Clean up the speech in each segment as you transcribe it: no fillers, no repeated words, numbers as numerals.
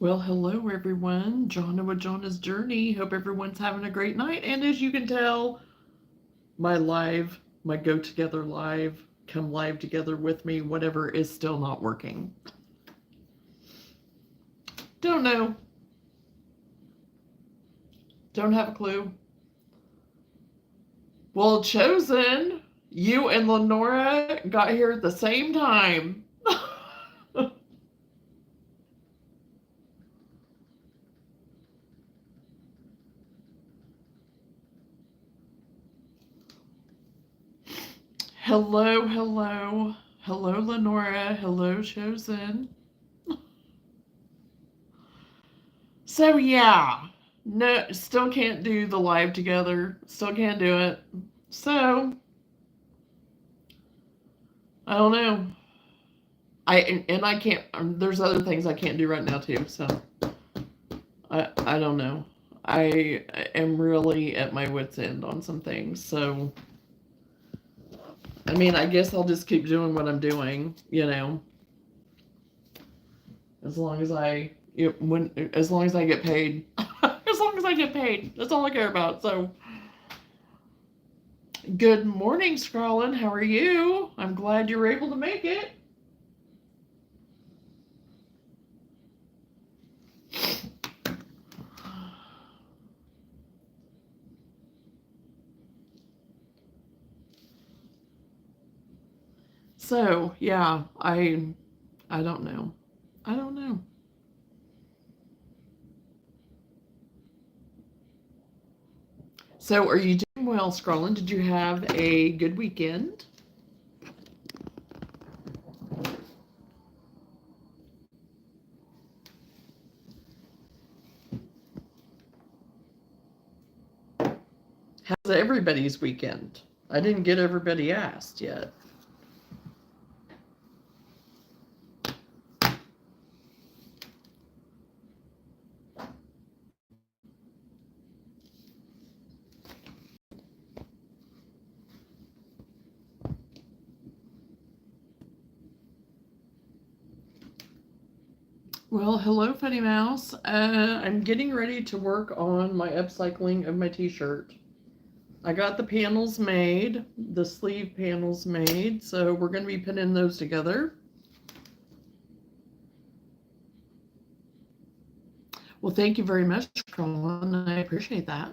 Well, hello everyone. Johnna with Johnna's Journey. Hope everyone's having a great night. And as you can tell, my go together live, come live together with me, whatever is still not working. Don't know. Don't have a clue. Well, Chosen, you and Lenora got here at the same time. Hello, hello. Hello, Lenora. Hello, Chosen. So, yeah. No, still can't do the live together. Still can't do it. So, I don't know. I can't. There's other things I can't do right now too. So, I don't know. I am really at my wits' end on some things. So, I mean, I guess I'll just keep doing what I'm doing. As long as as long as I get paid. As long as I get paid. That's all I care about. So, good morning, Scrawlin. How are you? I'm glad you were able to make it. So, yeah, I don't know. I don't know. So, are you doing well, Scrollin? Did you have a good weekend? How's everybody's weekend? I didn't get everybody asked yet. Well, hello, Funny Mouse. I'm getting ready to work on my upcycling of my t-shirt. I got the panels made, the sleeve panels made, so we're going to be putting those together. Well, thank you very much, Colin. I appreciate that.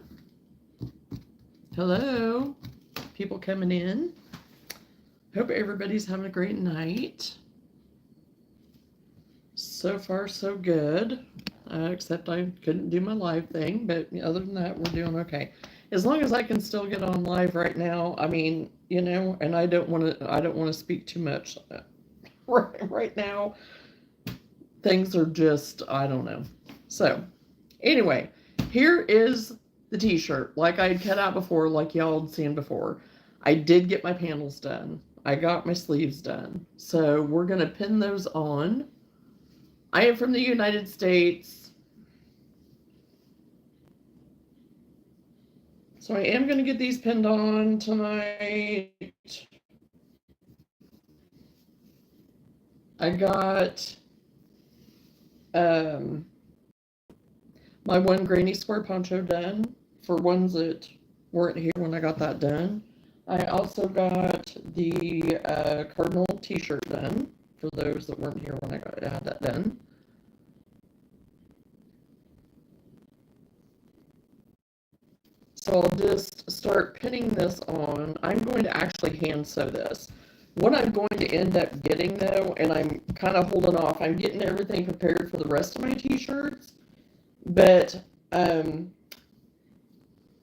Hello, people coming in. Hope everybody's having a great night. So far, so good. Except I couldn't do my live thing, but other than that, we're doing okay. As long as I can still get on live right now, I mean, and I don't want to speak too much. Right now, things are just, I don't know. So, anyway, here is the t-shirt, like I had cut out before, like y'all had seen before. I did get my panels done. I got my sleeves done. So we're going to pin those on. I am from the United States. So I am going to get these pinned on tonight. I got my one granny square poncho done for ones that weren't here when I got that done. I also got the cardinal t-shirt done for those that weren't here when I had that done. So I'll just start pinning this on. I'm going to actually hand sew this. What I'm going to end up getting though, and I'm kind of holding off, I'm getting everything prepared for the rest of my t-shirts, but I'm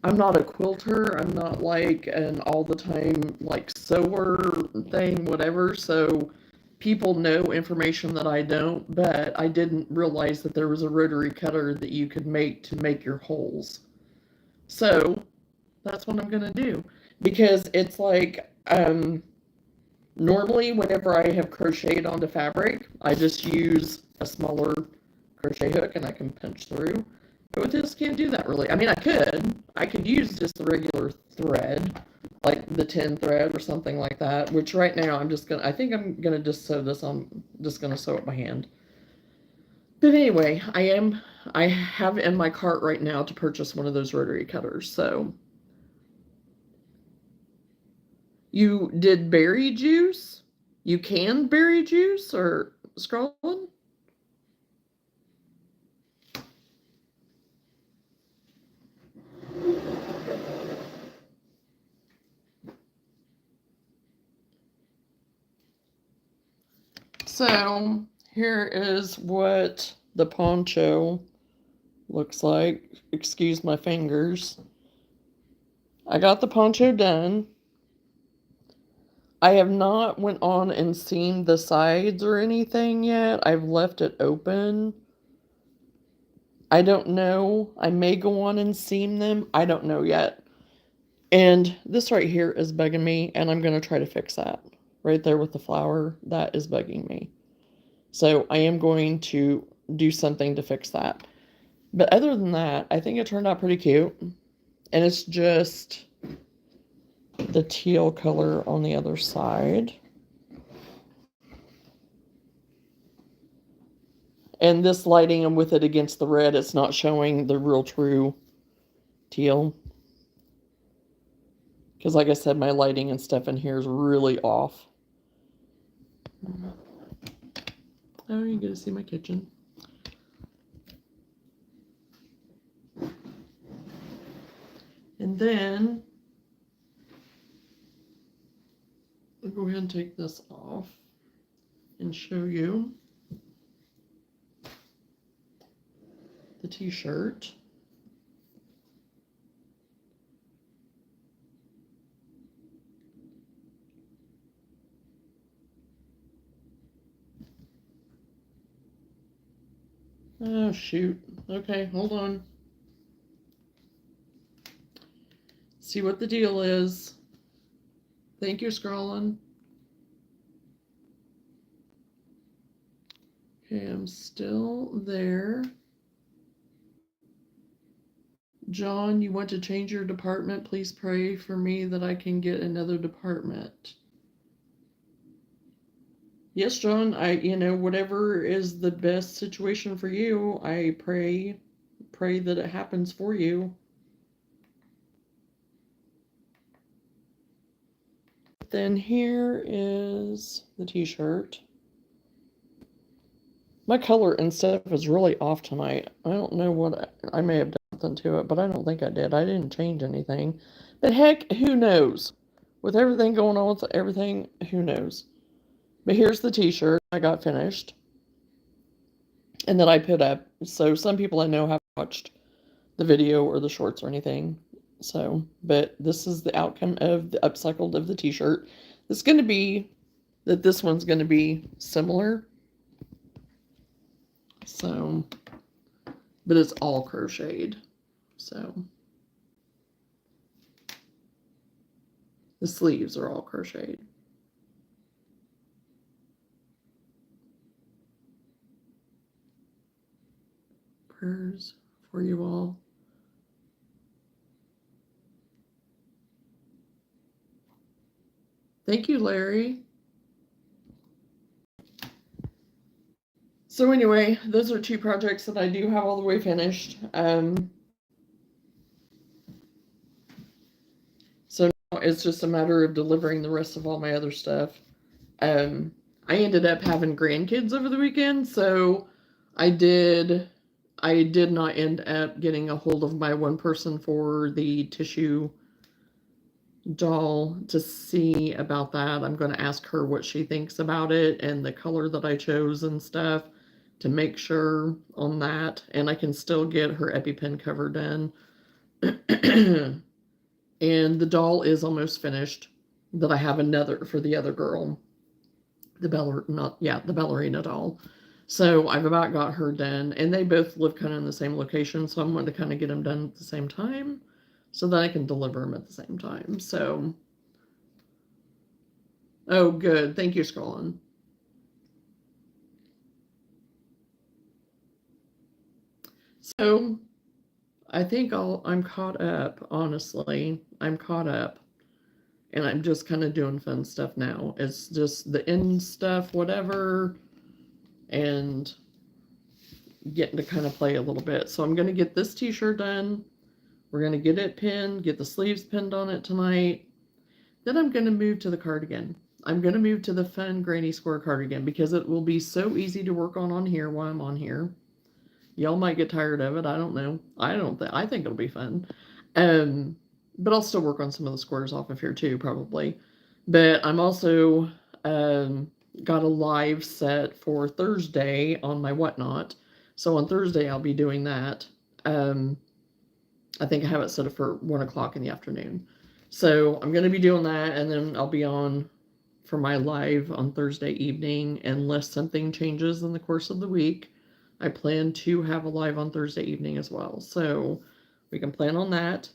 not a quilter. I'm not like an all the time like sewer thing, whatever. So people know information that I don't, but I didn't realize that there was a rotary cutter that you could make to make your holes. So that's what I'm gonna do because it's like normally whenever I have crocheted onto fabric, I just use a smaller crochet hook and I can punch through. But with this, can't do that really. I mean, I could use just the regular thread, like the 10 thread or something like that. Which right now I think I'm gonna just sew this on. Just gonna sew it by hand. But anyway, I have in my cart right now to purchase one of those rotary cutters. So you did berry juice? You canned berry juice or scrolling? So here is what the poncho looks like. Excuse my fingers. I got the poncho done. I have not went on and seen the sides or anything yet. I've left it open. I don't know. I may go on and seam them. I don't know yet. And this right here is bugging me, and I'm going to try to fix that. Right there with the flower, that is bugging me. So I am going to do something to fix that. But other than that, I think it turned out pretty cute. And it's just the teal color on the other side. And this lighting with it against the red, it's not showing the real true teal. Because like I said, my lighting and stuff in here is really off. Oh, you get to see my kitchen. And then I'll go ahead and take this off and show you the t-shirt. Oh, shoot. Okay, hold on. See what the deal is. Thank you, scrolling. Okay, I'm still there. John, you want to change your department? Please pray for me that I can get another department. Yes, John, whatever is the best situation for you, I pray that it happens for you. Then here is the t-shirt. My color and stuff is really off tonight. I don't know what I may have done something to it, but I don't think I did. I didn't change anything. But heck, who knows? With everything going on with everything, who knows? But here's the t-shirt I got finished. And that I put up. So some people I know have watched the video or the shorts or anything. So, but this is the outcome of the upcycled of the t-shirt. It's going to be that this one's going to be similar. So, but it's all crocheted. So, the sleeves are all crocheted. Prayers for you all. Thank you, Larry. So anyway, those are two projects that I do have all the way finished. So now it's just a matter of delivering the rest of all my other stuff. I ended up having grandkids over the weekend, so I did not end up getting a hold of my one person for the tissue doll to see about that. I'm going to ask her what she thinks about it and the color that I chose and stuff to make sure on that. And I can still get her EpiPen cover done. And the doll is almost finished. That I have another for the other girl. The ballerina doll. So I've about got her done. And they both live kind of in the same location. So I'm going to kind of get them done at the same time so that I can deliver them at the same time. So, oh, good. Thank you, Scrollin. So, I think I'm caught up, honestly. I'm caught up. And I'm just kind of doing fun stuff now. It's just the end stuff, whatever. And getting to kind of play a little bit. So I'm going to get this t-shirt done. We're going to get it pinned, get the sleeves pinned on it tonight. Then I'm going to move to the cardigan. I'm going to move to the fun granny square cardigan because it will be so easy to work on here while I'm on here. Y'all might get tired of it. I don't know. I think it'll be fun. But I'll still work on some of the squares off of here too, probably. But I'm also got a live set for Thursday on my whatnot. So on Thursday I'll be doing that. I think I have it set up for 1 o'clock in the afternoon. So I'm going to be doing that, and then I'll be on for my live on Thursday evening, unless something changes in the course of the week. I plan to have a live on Thursday evening as well, so we can plan on that.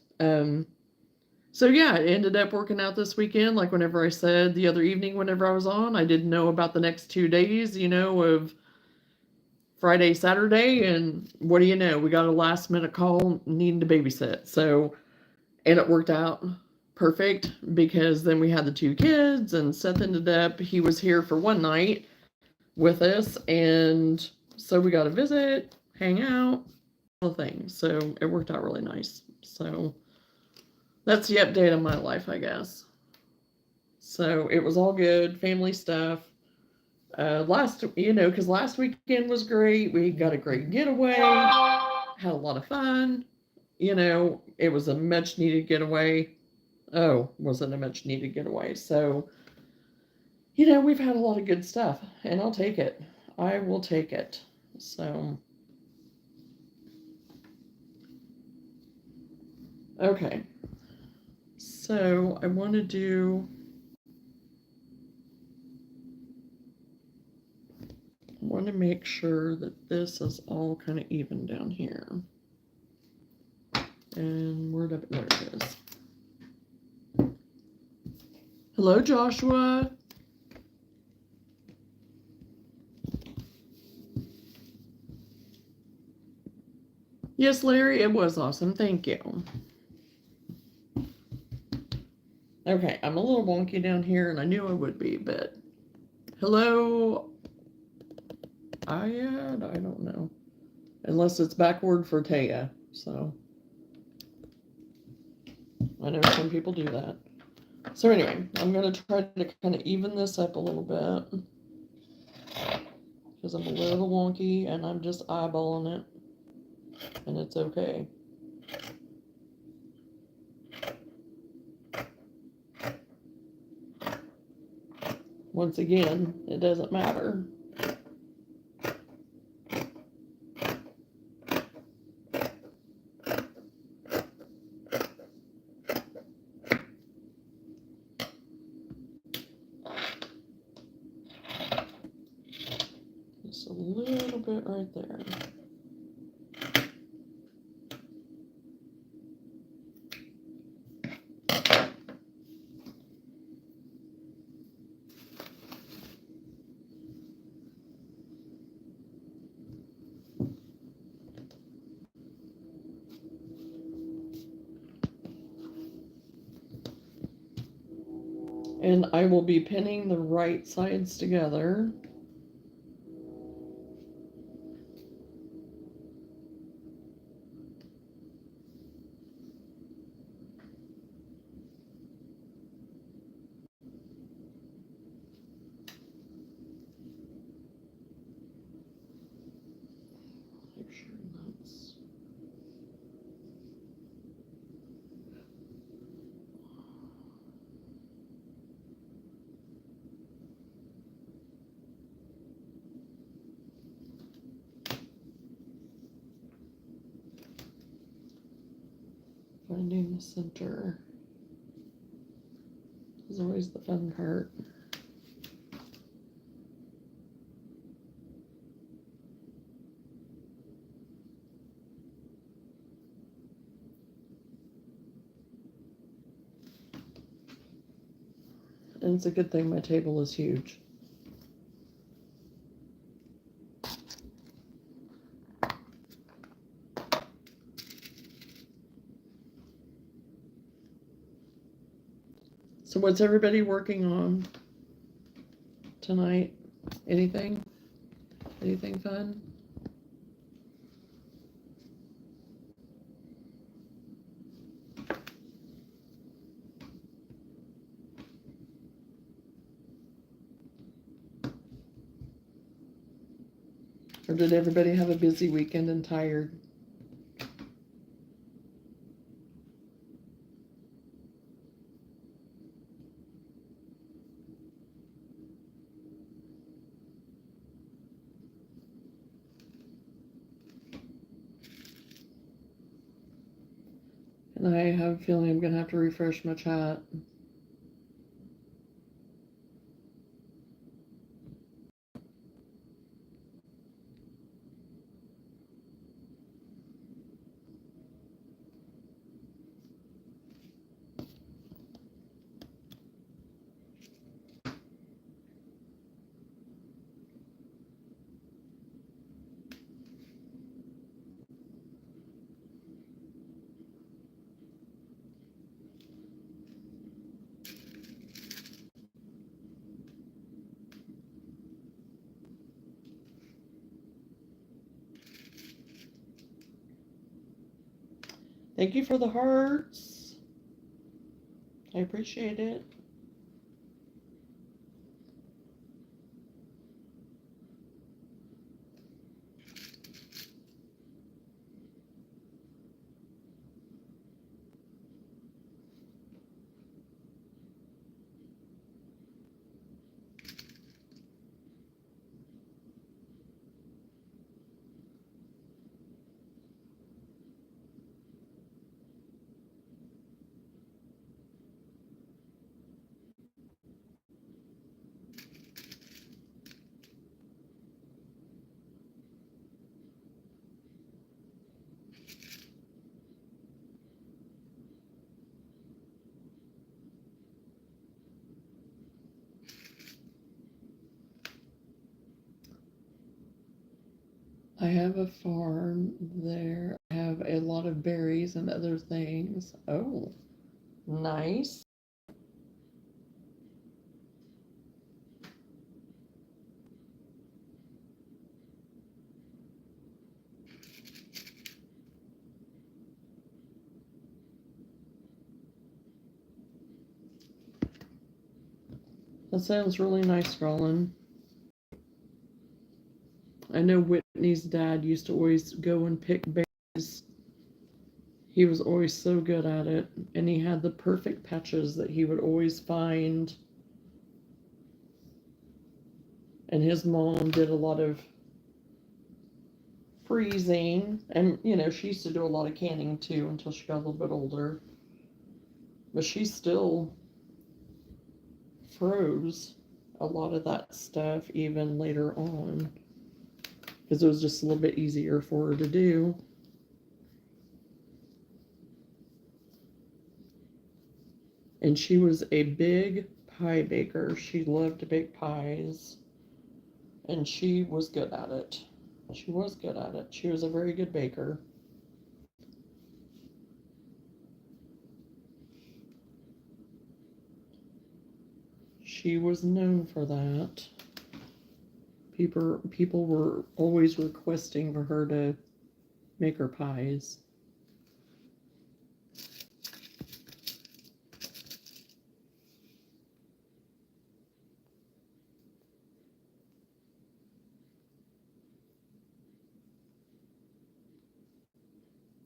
So yeah, it ended up working out this weekend. Like whenever I said the other evening, whenever I was on, I didn't know about the next 2 days, of Friday, Saturday, and what do you know? We got a last minute call needing to babysit. So, and it worked out perfect because then we had the 2 kids, and Seth ended up, he was here for one night with us, and so we got to visit, hang out, all the things. So it worked out really nice. So that's the update on my life, I guess. So it was all good, family stuff. Because last weekend was great. We got a great getaway, had a lot of fun. It was a much needed getaway. Oh, wasn't a much needed getaway. So, we've had a lot of good stuff, and I'll take it. I will take it. So, okay. So, I want to make sure that this is all kind of even down here. And there it is. Hello, Joshua. Yes, Larry, it was awesome. Thank you. Okay, I'm a little wonky down here, and I knew I would be, but hello, Ayad? I don't know. Unless it's backward for Taya, so I know some people do that. So anyway, I'm going to try to kind of even this up a little bit because I'm a little wonky, and I'm just eyeballing it, and it's okay. Once again, it doesn't matter. Just a little bit right there. And I will be pinning the right sides together. Make sure that's... Finding the center is always the fun part. And it's a good thing my table is huge. So what's everybody working on tonight? Anything? Anything fun? Or did everybody have a busy weekend and tired? And I have a feeling I'm going to have to refresh my chat. Thank you for the hearts. I appreciate it. I have a farm there. I have a lot of berries and other things. Oh, nice. That sounds really nice, Roland. I know Whitney's dad used to always go and pick berries. He was always so good at it, and he had the perfect patches that he would always find. And his mom did a lot of freezing, and she used to do a lot of canning too until she got a little bit older. But she still froze a lot of that stuff even later on because it was just a little bit easier for her to do. And she was a big pie baker. She loved to bake pies, and she was good at it. She was good at it. She was a very good baker. She was known for that. People were always requesting for her to make her pies.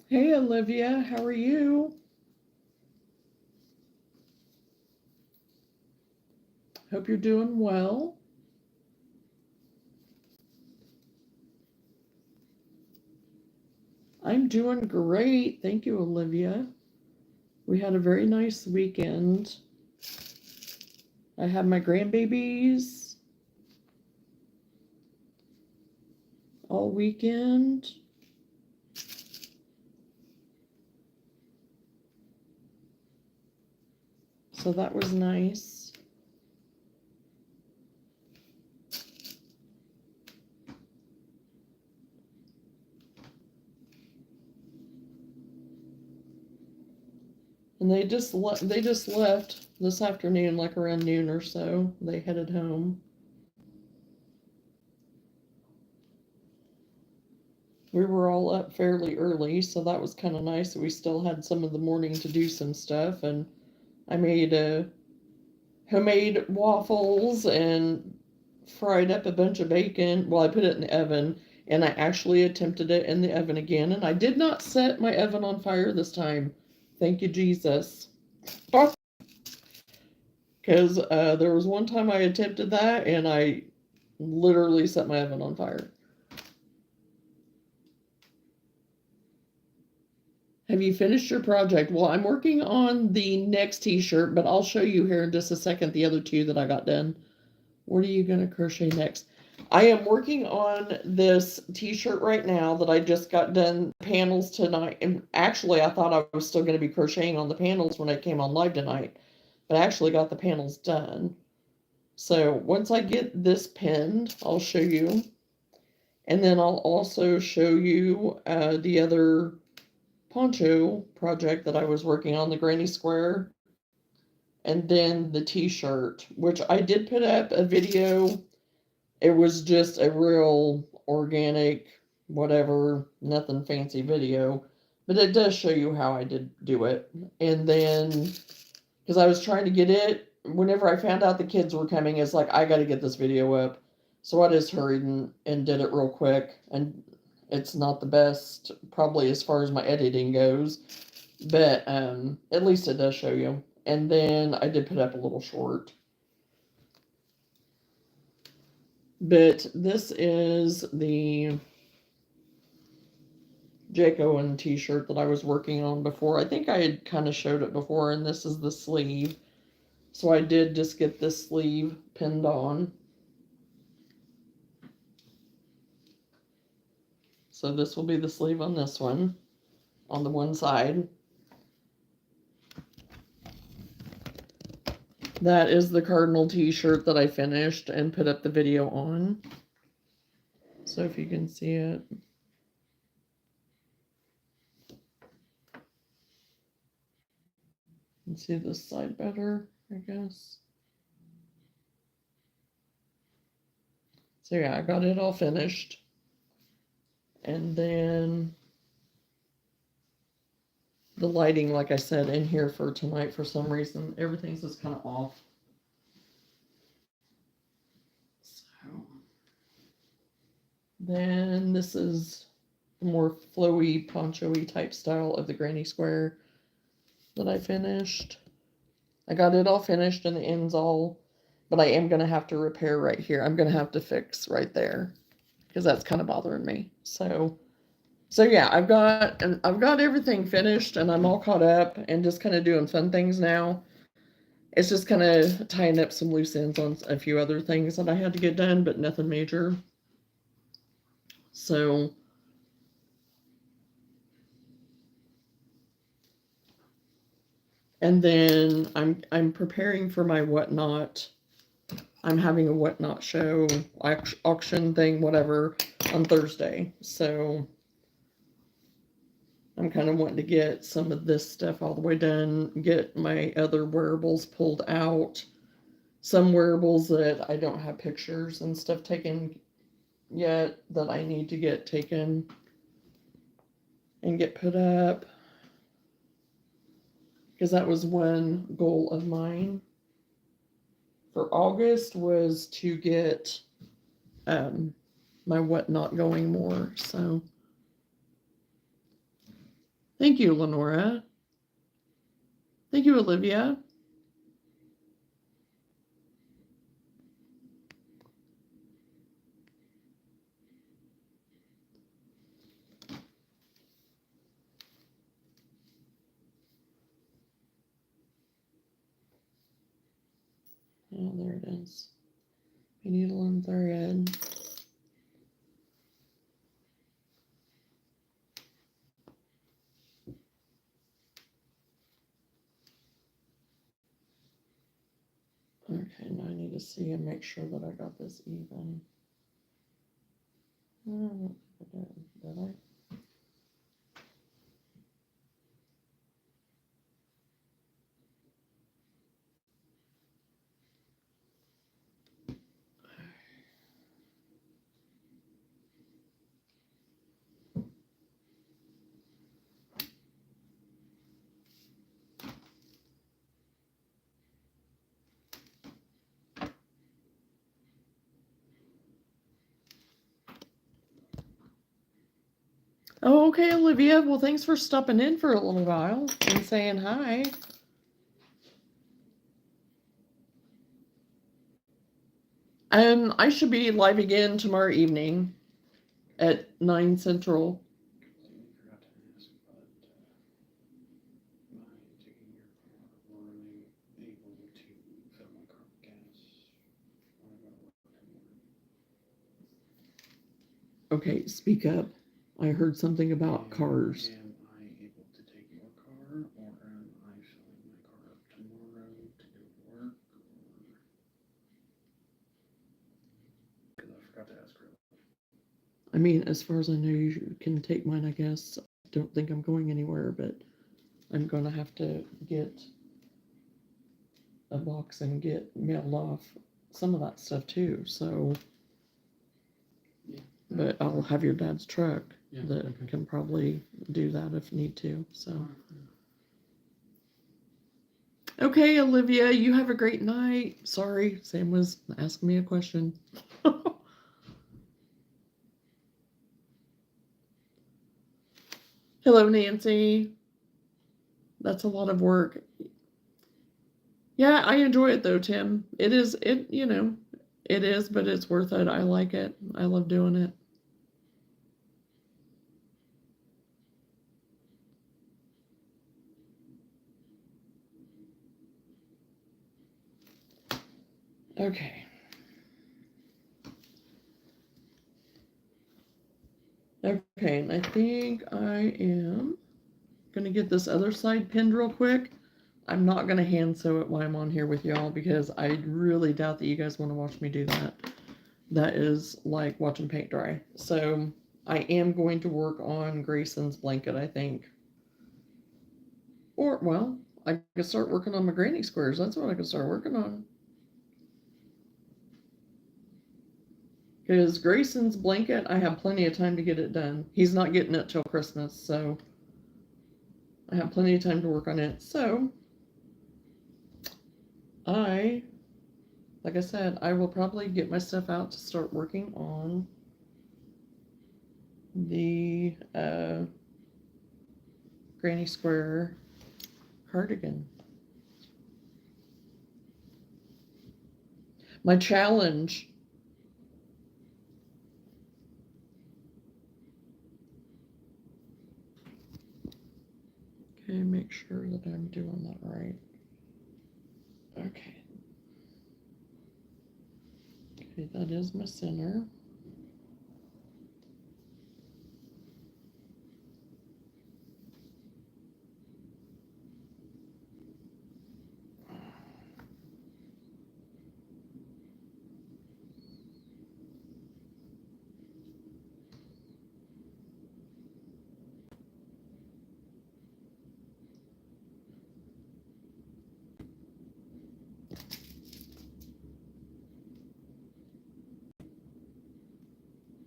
Hey, Olivia, how are you? Hope you're doing well. I'm doing great. Thank you, Olivia. We had a very nice weekend. I had my grandbabies all weekend. So that was nice. And they just left this afternoon, like around noon or so. They headed home. We were all up fairly early, so that was kind of nice. We still had some of the morning to do some stuff, and I made homemade waffles and fried up a bunch of bacon. Well, I put it in the oven, and I actually attempted it in the oven again, and I did not set my oven on fire this time. Thank you, Jesus. Because there was one time I attempted that, and I literally set my oven on fire. Have you finished your project? Well, I'm working on the next t-shirt, but I'll show you here in just a second the other two that I got done. What are you going to crochet next? I am working on this t-shirt right now that I just got done panels tonight. And actually, I thought I was still going to be crocheting on the panels when I came on live tonight, but I actually got the panels done. So once I get this pinned, I'll show you. And then I'll also show you the other poncho project that I was working on, the granny square, and then the t-shirt, which I did put up a video. It was just a real organic, whatever, nothing fancy video, but it does show you how I did do it. And then, because I was trying to get it, whenever I found out the kids were coming, it's like, I got to get this video up. So I just hurried and did it real quick. And it's not the best, probably as far as my editing goes, but at least it does show you. And then I did put up a little short. But this is the Jake Owen t-shirt that I was working on before. I think I had kind of showed it before, and this is the sleeve. So I did just get this sleeve pinned on. So this will be the sleeve on this one, on the one side. That is the Cardinal t-shirt that I finished and put up the video on. So if you can see it. You can see this side better, I guess. So yeah, I got it all finished. And then the lighting, like I said, in here for tonight, for some reason, everything's just kind of off. So then this is the more flowy, poncho-y type style of the granny square that I finished. I got it all finished and the ends all, but I am going to have to repair right here. I'm going to have to fix right there because that's kind of bothering me. So yeah, I've got everything finished and I'm all caught up and just kind of doing fun things now. It's just kind of tying up some loose ends on a few other things that I had to get done, but nothing major. So and then I'm preparing for my whatnot. I'm having a whatnot show, auction thing, whatever, on Thursday. So I'm kind of wanting to get some of this stuff all the way done, get my other wearables pulled out. Some wearables that I don't have pictures and stuff taken yet that I need to get taken and get put up. Because that was one goal of mine for August, was to get my whatnot going more. So thank you, Lenora. Thank you, Olivia. Oh, there it is. Needle and thread. Okay, now I need to see and make sure that I got this even. Oh, did I? Oh, okay, Olivia. Well, thanks for stopping in for a little while and saying hi. I should be live again tomorrow evening at 9 Central. Okay, speak up. I heard something about cars. Am I able to take your car, or am I filling my car up tomorrow to go to work? Because I forgot to ask her. I mean, as far as I know, you can take mine, I guess. I don't think I'm going anywhere, but I'm going to have to get a box and get mailed off some of that stuff too. So, Yeah. but I'll have your dad's truck that Okay. can probably do that if need to. So, okay, Olivia, you have a great night. Sorry, Sam was asking me a question. Hello, Nancy. That's a lot of work. Yeah, I enjoy it though, Tim. It is, it is, but it's worth it. I like it. I love doing it. Okay. Okay, and I think I am gonna get this other side pinned real quick. I'm not gonna hand sew it while I'm on here with y'all because I really doubt that you guys want to watch me do that. That is like watching paint dry. So I am going to work on Grayson's blanket, I think. Or, well, I could start working on my granny squares. That's what I could start working on. Because Grayson's blanket, I have plenty of time to get it done. He's not getting it till Christmas, so I have plenty of time to work on it. So, like I said, I will probably get my stuff out to start working on the granny square cardigan. My challenge. Okay, make sure that I'm doing that right. Okay. Okay, that is my center.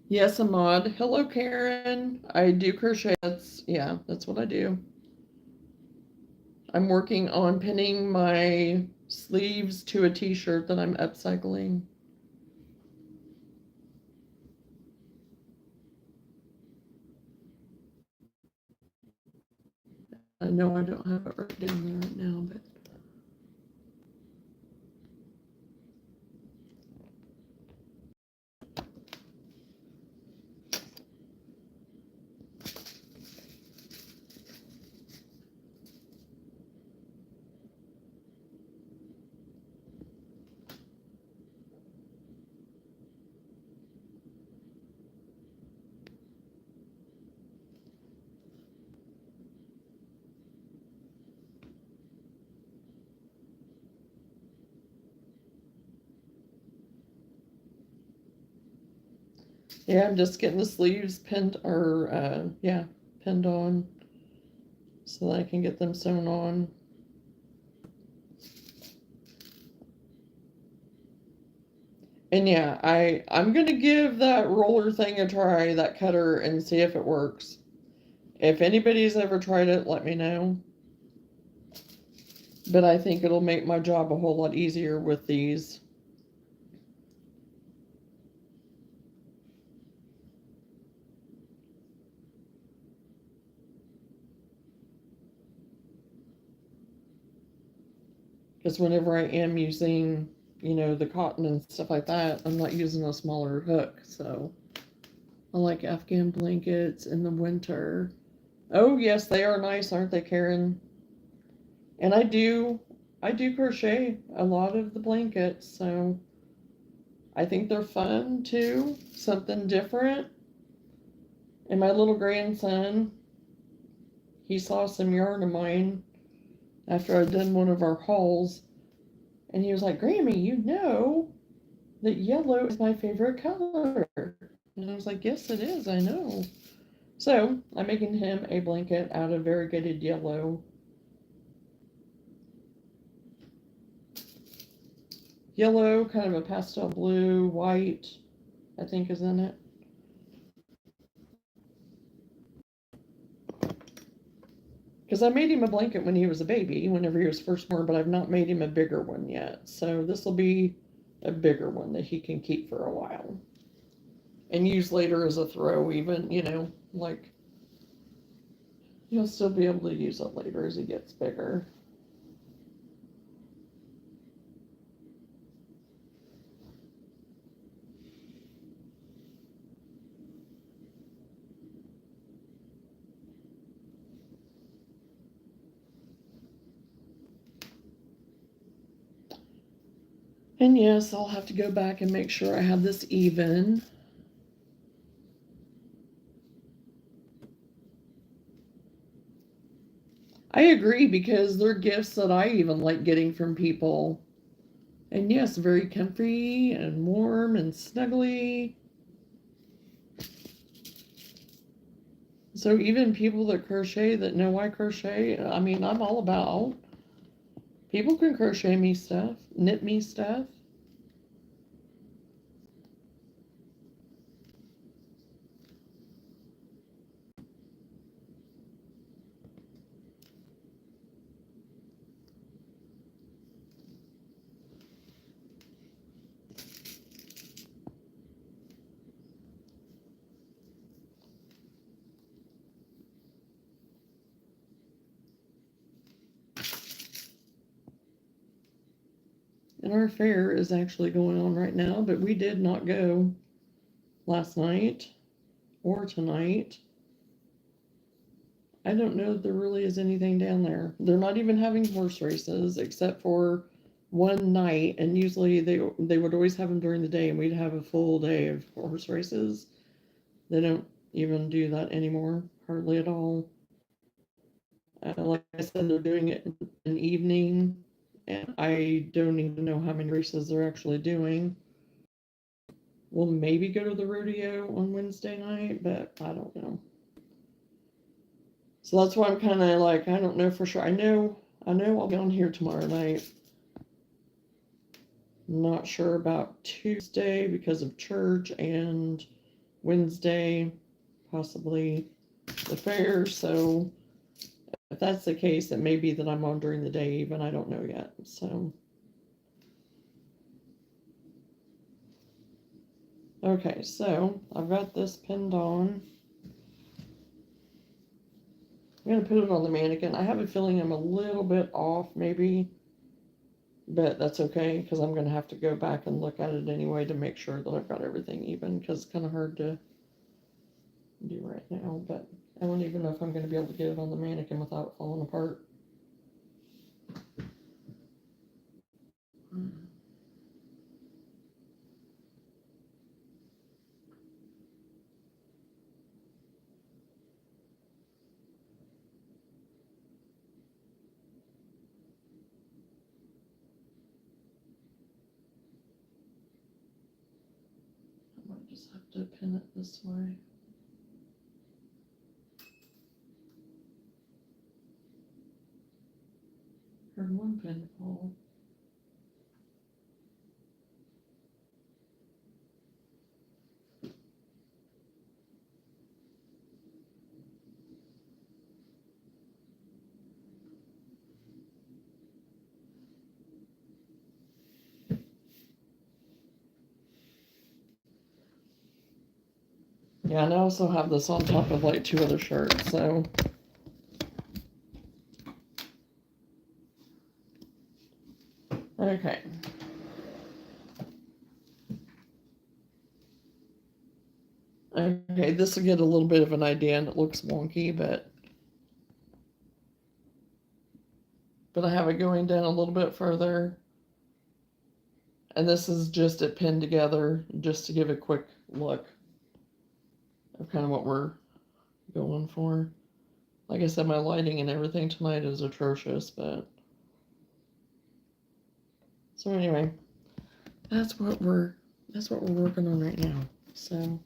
Yes, Ahmad. Hello, Karen. I do crochet. That's what I do. I'm working on pinning my sleeves to a t-shirt that I'm upcycling. I know I don't have it right down there right now, but yeah, I'm just getting the sleeves pinned pinned on so that I can get them sewn on. And yeah, I'm gonna give that roller thing a try, that cutter, and see if it works. If anybody's ever tried it, let me know. But I think it'll make my job a whole lot easier with these. Because whenever I am using, the cotton and stuff like that, I'm not using a smaller hook. So I like Afghan blankets in the winter. Oh yes, they are nice, aren't they, Karen? And I do crochet a lot of the blankets, so I think they're fun too, something different. And my little grandson, he saw some yarn of mine after I'd done one of our hauls, and he was like, Grammy, you know that yellow is my favorite color. And I was like, yes, it is, I know. So I'm making him a blanket out of variegated yellow. Yellow, kind of a pastel blue, white, I think is in it. Because I made him a blanket when he was a baby, whenever he was first born, but I've not made him a bigger one yet. So this will be a bigger one that he can keep for a while. And use later as a throw, even, like he'll still be able to use it later as he gets bigger. And yes, I'll have to go back and make sure I have this even. I agree, because they're gifts that I even like getting from people. And yes, very comfy and warm and snuggly. So even people that crochet that know I crochet, I mean, I'm all about. People can crochet me stuff, knit me stuff. And our fair is actually going on right now, but we did not go last night or tonight. I don't know if there really is anything down there. They're not even having horse races except for one night, and usually they would always have them during the day, and we'd have a full day of horse races. They don't even do that anymore, hardly at all. Like I said, they're doing it in an evening, and I don't even know how many races they're actually doing. We'll maybe go to the rodeo on Wednesday night, but I don't know. So that's why I'm kind of like, I don't know for sure. I know I'll be on here tomorrow night. I'm not sure about Tuesday because of church, and Wednesday, possibly the fair. So if that's the case, it may be that I'm on during the day even. I don't know yet. So, okay, so I've got this pinned on. I'm going to put it on the mannequin. I have a feeling I'm a little bit off, maybe, but that's okay, because I'm going to have to go back and look at it anyway to make sure that I've got everything even, because it's kind of hard to do right now. But I don't even know if I'm going to be able to get it on the mannequin without falling apart. I might just have to pin it this way. Heard one pin fall. Yeah, and I also have this on top of like 2 other shirts, so. Okay. Okay, this will get a little bit of an idea, and it looks wonky, but I have it going down a little bit further. And this is just it pinned together, just to give a quick look of kind of what we're going for. Like I said, my lighting and everything tonight is atrocious, but so anyway, that's what we're working on right now. So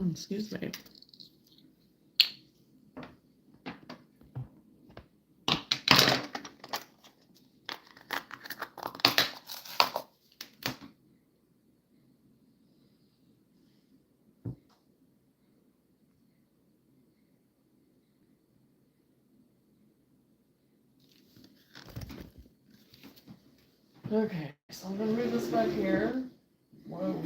excuse me. Okay, so I'm gonna move this back here. Whoa.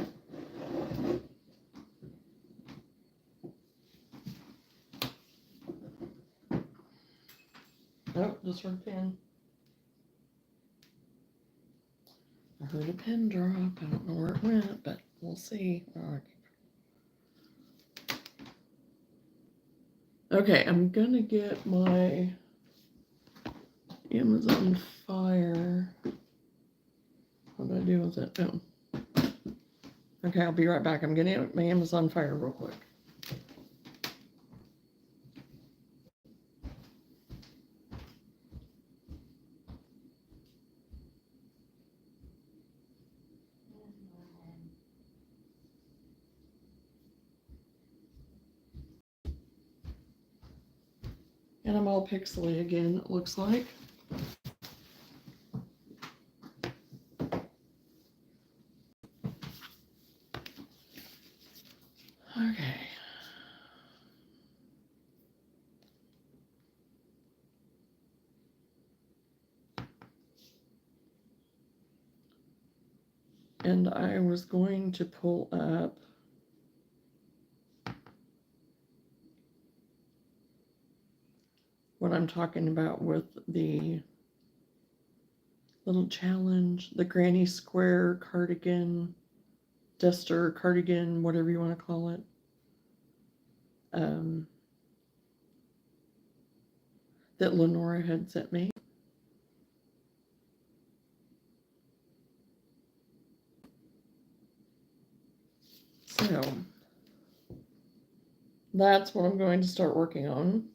Nope, just heard a pin. I heard a pin drop. I don't know where it went, but we'll see. Okay, I'm gonna get my Amazon Fire. What do I do with it? Oh. Okay, I'll be right back. I'm getting my Amazon Fire real quick. And I'm all pixely again, it looks like. Okay. And I was going to pull up what I'm talking about with the little challenge, the granny square cardigan, duster cardigan, whatever you want to call it. That Lenora had sent me. So that's what I'm going to start working on.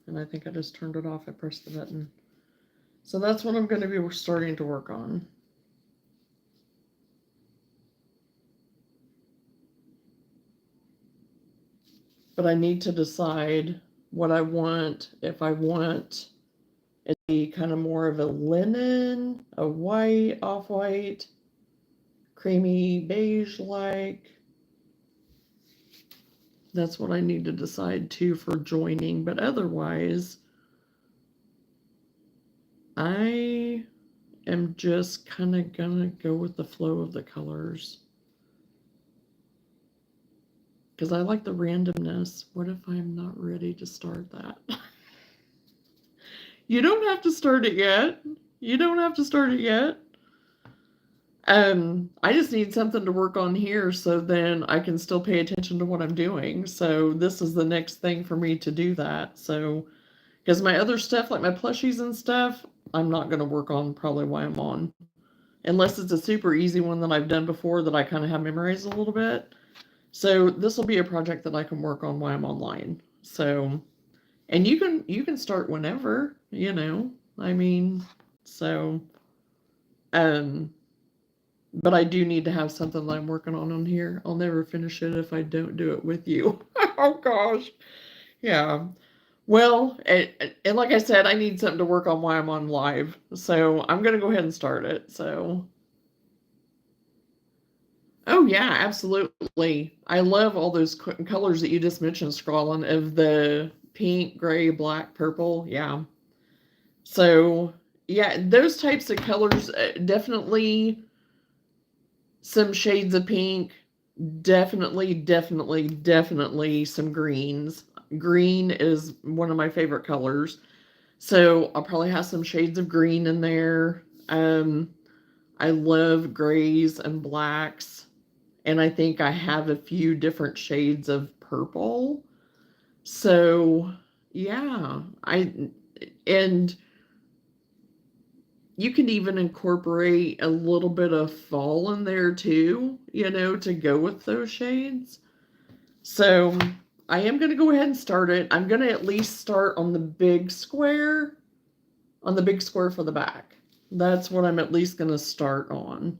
And I think I just turned it off. I pressed the button. So that's what I'm going to be starting to work on. But I need to decide what I want. If I want it to be kind of more of a linen, a white, off-white, creamy beige like. That's what I need to decide too for joining. But otherwise, I am just kind of gonna go with the flow of the colors. Because I like the randomness. What if I'm not ready to start that? You don't have to start it yet. You don't have to start it yet. I just need something to work on here so then I can still pay attention to what I'm doing. So this is the next thing for me to do that. So, because my other stuff, like my plushies and stuff, I'm not going to work on probably while I'm on. Unless it's a super easy one that I've done before that I kind of have memorized a little bit. So this will be a project that I can work on while I'm online. So, and you can start whenever, you know, I mean, so, but I do need to have something that I'm working on here. I'll never finish it if I don't do it with you. Oh gosh. Yeah. Well, and like I said, I need something to work on while I'm on live. So I'm going to go ahead and start it. So. Oh yeah, absolutely. I love all those colors that you just mentioned, Scrawlin, of the pink, gray, black, purple. Yeah. So yeah, those types of colors, definitely some shades of pink, definitely some greens. Green is one of my favorite colors. So I'll probably have some shades of green in there. I love grays and blacks. And I think I have a few different shades of purple. So yeah, and you can even incorporate a little bit of fall in there too, to go with those shades. So I am going to go ahead and start it. I'm going to at least start on the big square, for the back. That's what I'm at least going to start on.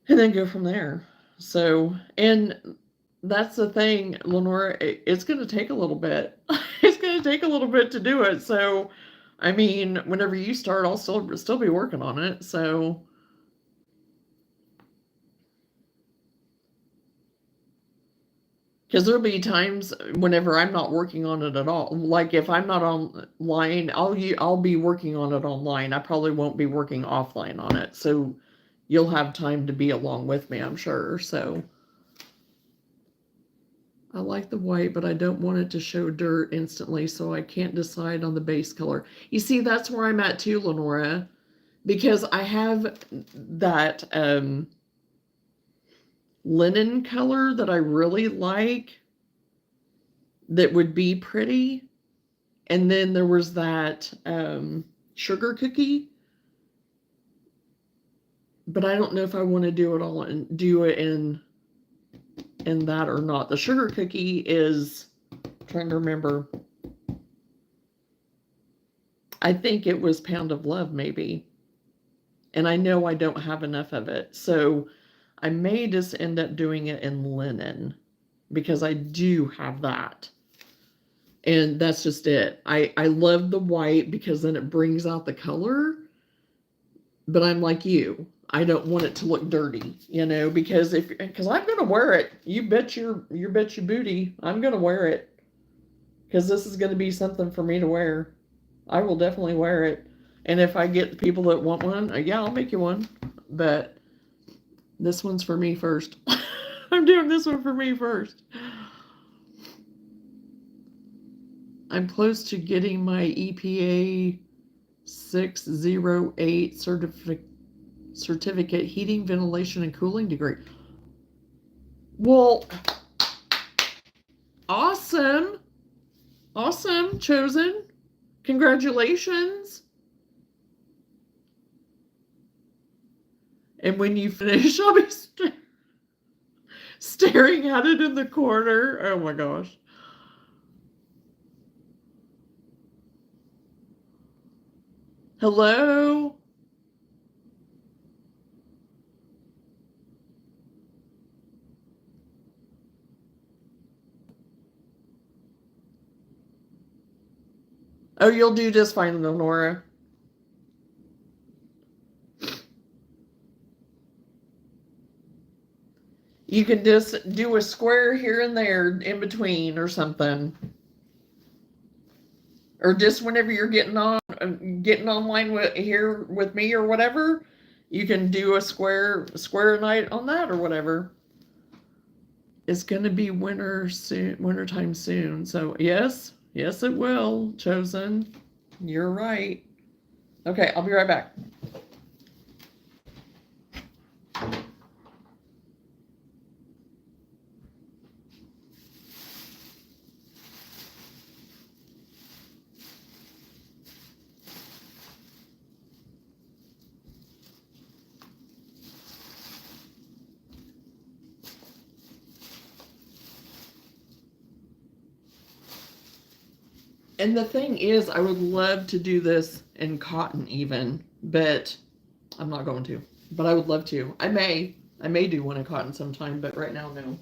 And then go from there. So, and that's the thing, Lenora, it's going to take a little bit. It's going to take a little bit to do it. So, I mean, whenever you start, I'll still be working on it. So, because there'll be times whenever I'm not working on it at all. Like if I'm not online, I'll be working on it online. I probably won't be working offline on it. So, you'll have time to be along with me, I'm sure. So, I like the white, but I don't want it to show dirt instantly, so I can't decide on the base color. You see, that's where I'm at too, Lenora, because I have that linen color that I really like that would be pretty. And then there was that sugar cookie, but I don't know if I want to do it in that or not. The sugar cookie is, I'm trying to remember. I think it was Pound of Love, maybe. And I know I don't have enough of it. So I may just end up doing it in linen because I do have that. And that's just it. I love the white because then it brings out the color. But I'm like you. I don't want it to look dirty, because I'm going to wear it. You bet your booty. I'm going to wear it because this is going to be something for me to wear. I will definitely wear it. And if I get people that want one, yeah, I'll make you one. But this one's for me first. I'm doing this one for me first. I'm close to getting my EPA 608 certificate heating, ventilation, and cooling degree. Well, awesome. Awesome, Chosen. Congratulations. And when you finish, I'll be staring at it in the corner. Oh my gosh. Hello? Oh, you'll do just fine, Lenora. You can just do a square here and there in between or something. Or just whenever you're getting online with me or whatever, you can do a square night on that or whatever. It's going to be wintertime soon. So yes, it will, Chosen. You're right. Okay, I'll be right back. And the thing is, I would love to do this in cotton even, but I'm not going to. But I would love to. I may do one in cotton sometime, but right now, no.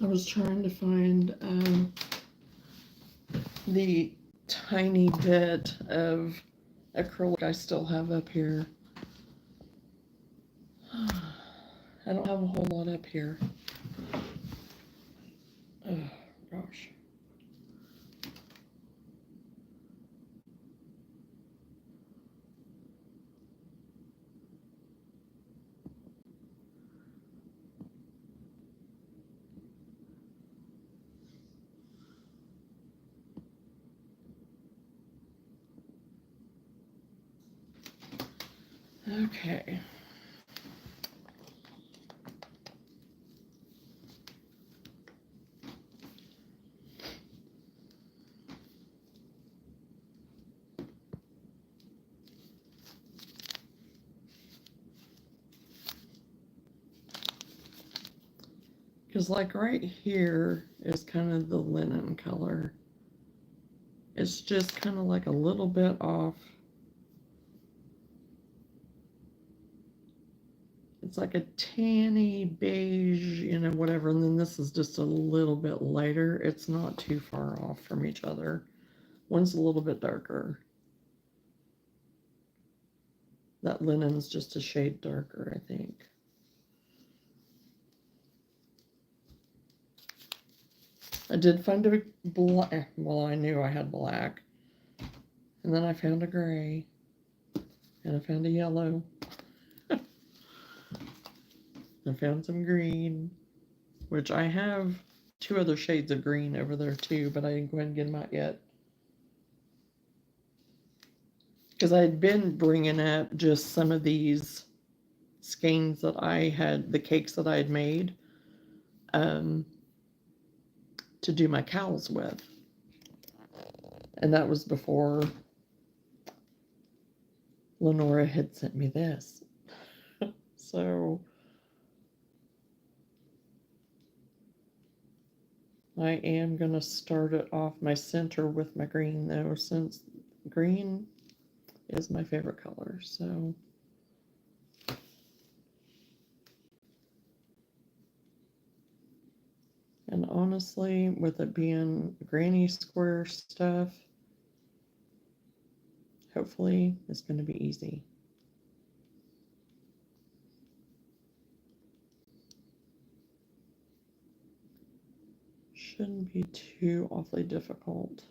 I was trying to find the tiny bit of acrylic I still have up here. I don't have a whole lot up here. Oh, gosh. Okay. Because like right here is kind of the linen color. It's just kind of like a little bit off. It's like a tanny beige, you know, whatever. And then this is just a little bit lighter. It's not too far off from each other. One's a little bit darker. That linen's just a shade darker, I think. I did find a black. Well, I knew I had black. And then I found a gray. And I found a yellow. I found some green, which I have 2 other shades of green over there too, but I didn't go ahead and get them out yet. Because I had been bringing up just some of these skeins that I had, the cakes that I had made, to do my cowls with. And that was before Lenora had sent me this. So I am going to start it off my center with my green though, since green is my favorite color. So and honestly, with it being granny square stuff, hopefully it's going to be easy. Shouldn't be too awfully difficult.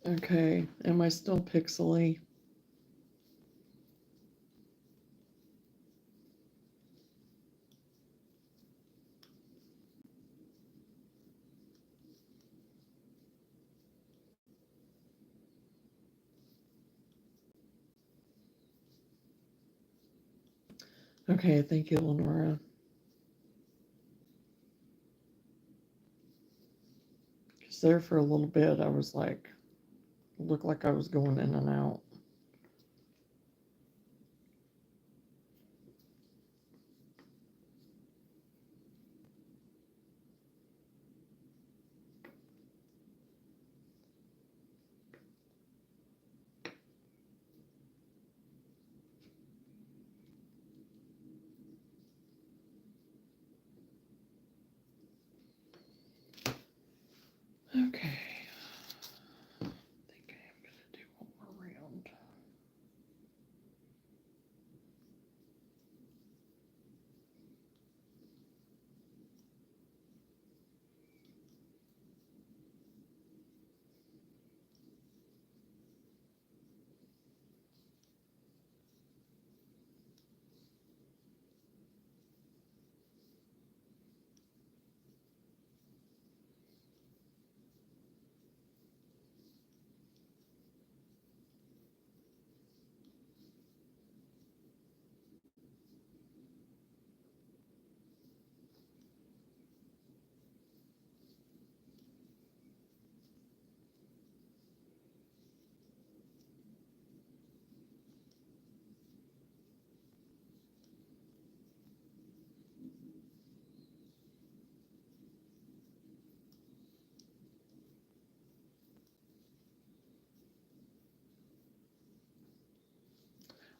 Okay, am I still pixely? Okay, thank you, Lenora. Because there for a little bit, I was like, looked like I was going in and out. Okay. I think I am going to do one more round.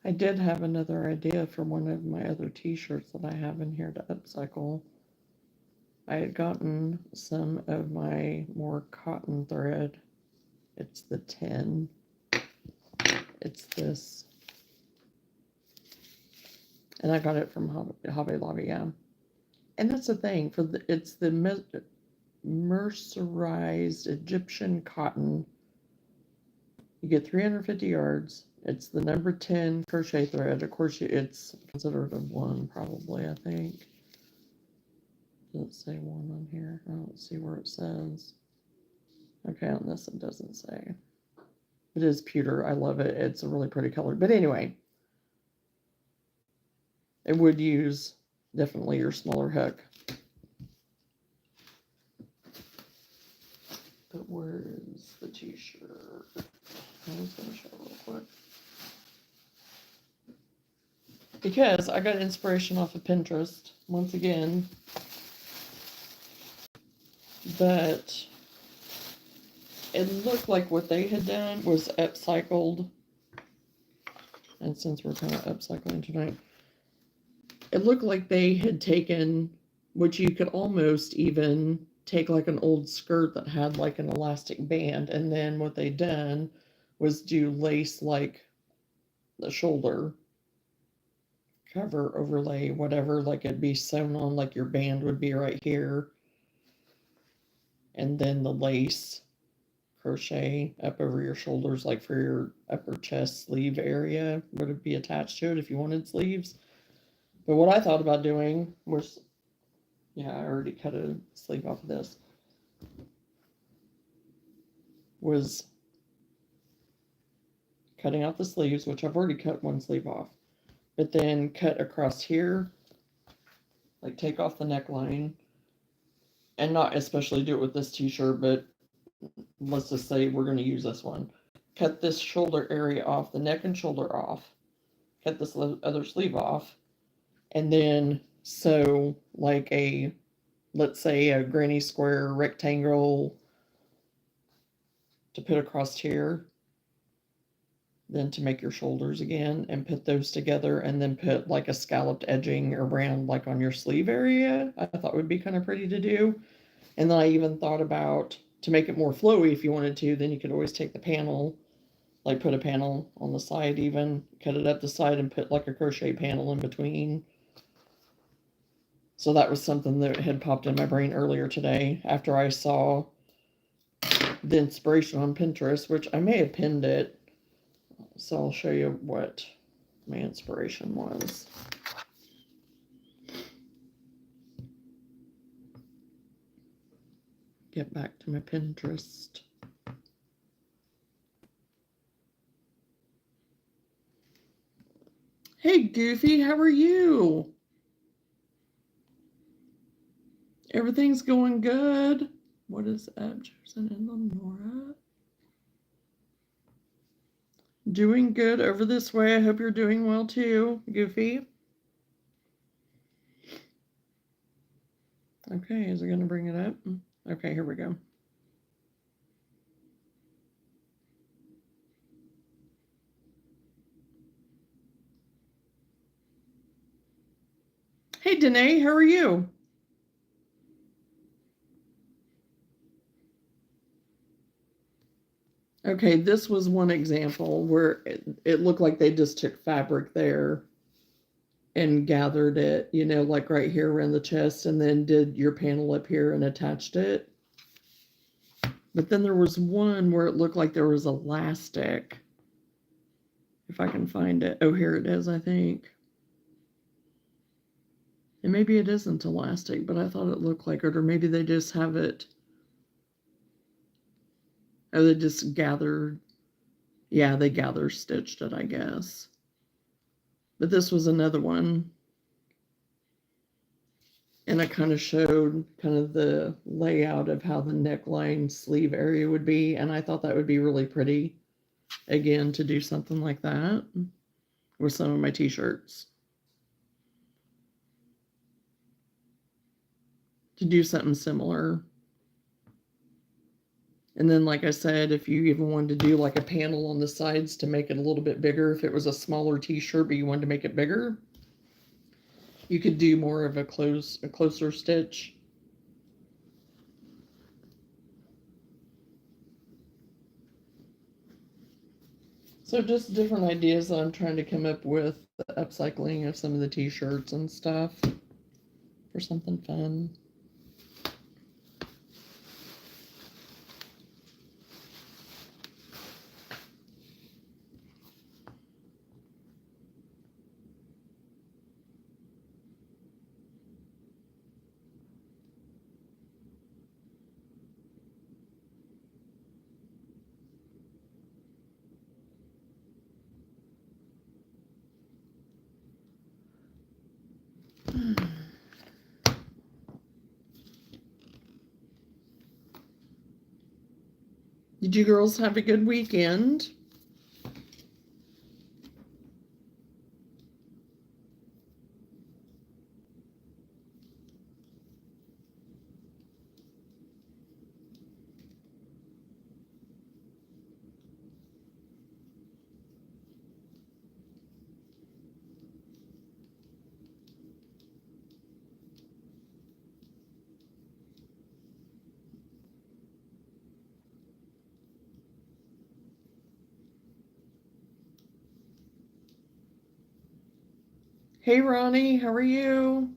I did have another idea for one of my other t-shirts that I have in here to upcycle. I had gotten some of my more cotton thread. It's the 10. It's this. And I got it from Hobby Lobby, yeah. And that's the thing, it's the mercerized Egyptian cotton. You get 350 yards. It's the number 10 crochet thread. Of course, it's considered a 1, probably, I think. Does it say 1 on here? I don't see where it says. Okay, on this it doesn't say. It is pewter. I love it. It's a really pretty color. But anyway, it would use definitely your smaller hook. But where is the t-shirt? I was going to show real quick. Because I got inspiration off of Pinterest, once again. But it looked like what they had done was upcycled. And since we're kind of upcycling tonight, it looked like they had taken, which you could almost even take like an old skirt that had like an elastic band, and then what they done was do lace like the shoulder cover overlay, whatever, like it'd be sewn on, like your band would be right here, and then the lace crochet up over your shoulders, like for your upper chest sleeve area would be attached to it if you wanted sleeves. But what I thought about doing was, yeah, I already cut a sleeve off of this, was cutting out the sleeves, which I've already cut one sleeve off, but then cut across here, like take off the neckline, and not especially do it with this t-shirt, but let's just say we're going to use this one. Cut this shoulder area off, the neck and shoulder off, cut this other sleeve off, and then sew like a, let's say a granny square rectangle to put across here, then to make your shoulders again, and put those together, and then put like a scalloped edging around like on your sleeve area. I thought would be kind of pretty to do. And then I even thought about, to make it more flowy if you wanted to, then you could always take the panel, like put a panel on the side, even cut it up the side and put like a crochet panel in between. So that was something that had popped in my brain earlier today after I saw the inspiration on Pinterest, which I may have pinned it. So I'll show you what my inspiration was. Get back to my Pinterest. Hey, Goofy, how are you? Everything's going good. What is up, Jefferson and Lenora? Doing good over this way. I hope you're doing well too, Goofy. Okay, is it going to bring it up? Okay, here we go. Hey, Danae, how are you? Okay, this was one example where it looked like they just took fabric there and gathered it, you know, like right here around the chest, and then did your panel up here and attached it. But then there was one where it looked like there was elastic. If I can find it. Oh, here it is, I think. And maybe it isn't elastic, but I thought it looked like it, or maybe they just have it. Oh, they just gathered. Yeah, they gather stitched it, I guess. But this was another one. And I kind of showed kind of the layout of how the neckline sleeve area would be. And I thought that would be really pretty, again, to do something like that with some of my t-shirts. To do something similar. And then, like I said, if you even wanted to do like a panel on the sides to make it a little bit bigger, if it was a smaller t-shirt but you wanted to make it bigger, you could do more of a closer stitch. So just different ideas that I'm trying to come up with, the upcycling of some of the t-shirts and stuff for something fun. Did you girls have a good weekend? Hey, Ronnie, how are you?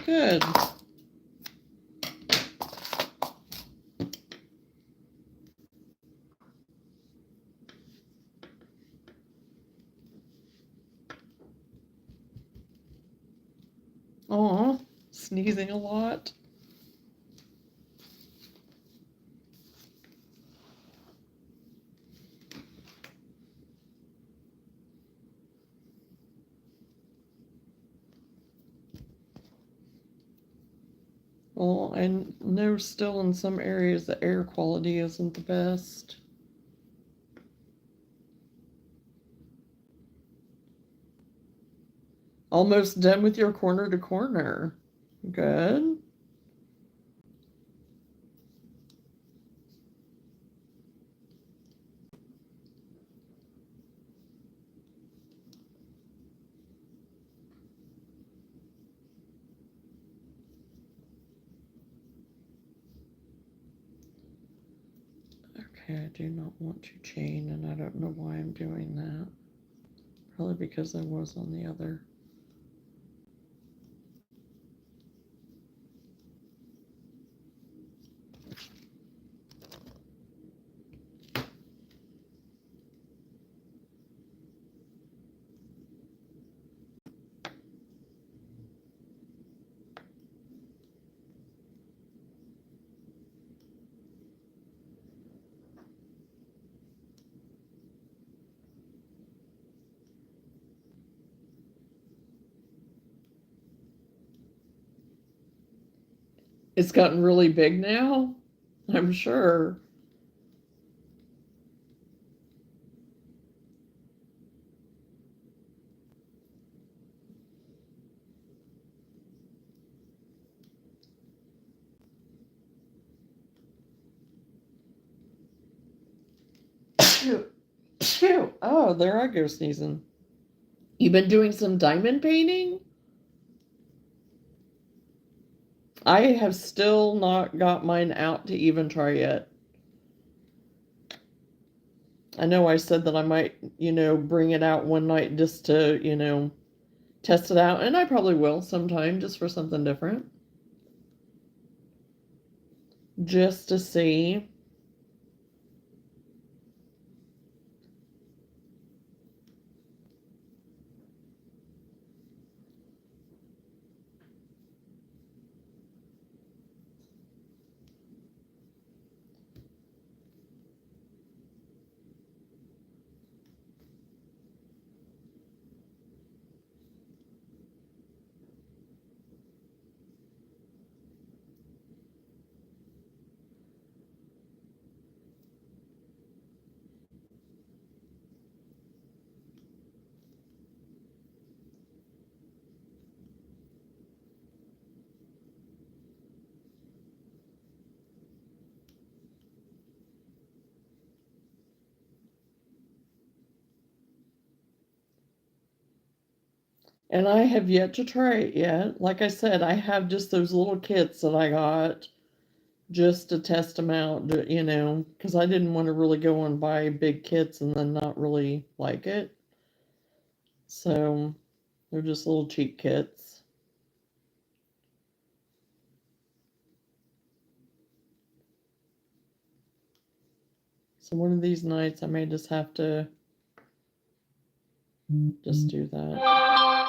Good. Aw, sneezing a lot. Well, I know still in some areas the air quality isn't the best. Almost done with your corner to corner. Good. Okay, I do not want to chain, and I don't know why I'm doing that. Probably because I was on the other. It's gotten really big now, I'm sure. Phew. Phew. Oh, there I go sneezing. You've been doing some diamond painting? I have still not got mine out to even try yet. I know I said that I might, bring it out one night just to, test it out, and I probably will sometime just for something different. Just to see. And I have yet to try it yet. Like I said, I have just those little kits that I got just to test them out, because I didn't want to really go and buy big kits and then not really like it. So they're just little cheap kits. So one of these nights I may just have to just do that.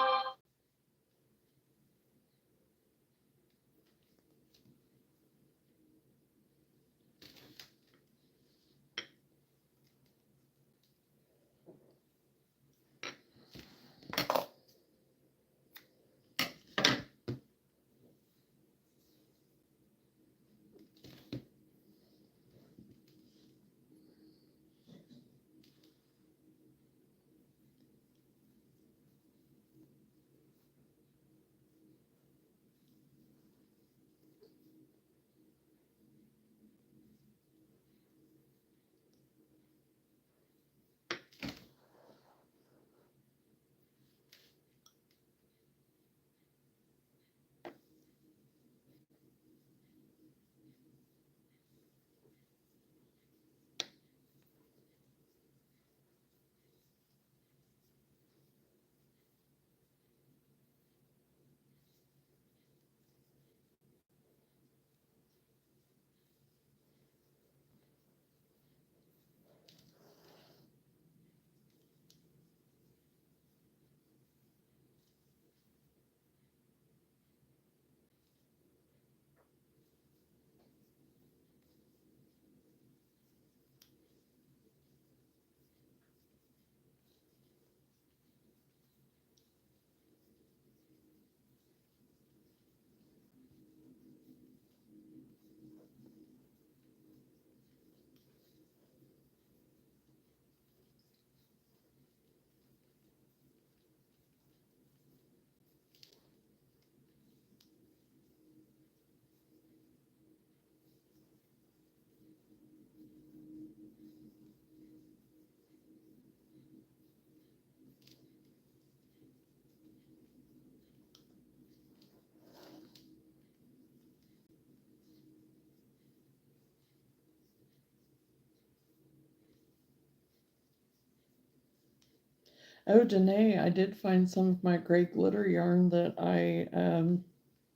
Oh, Danae, I did find some of my gray glitter yarn that I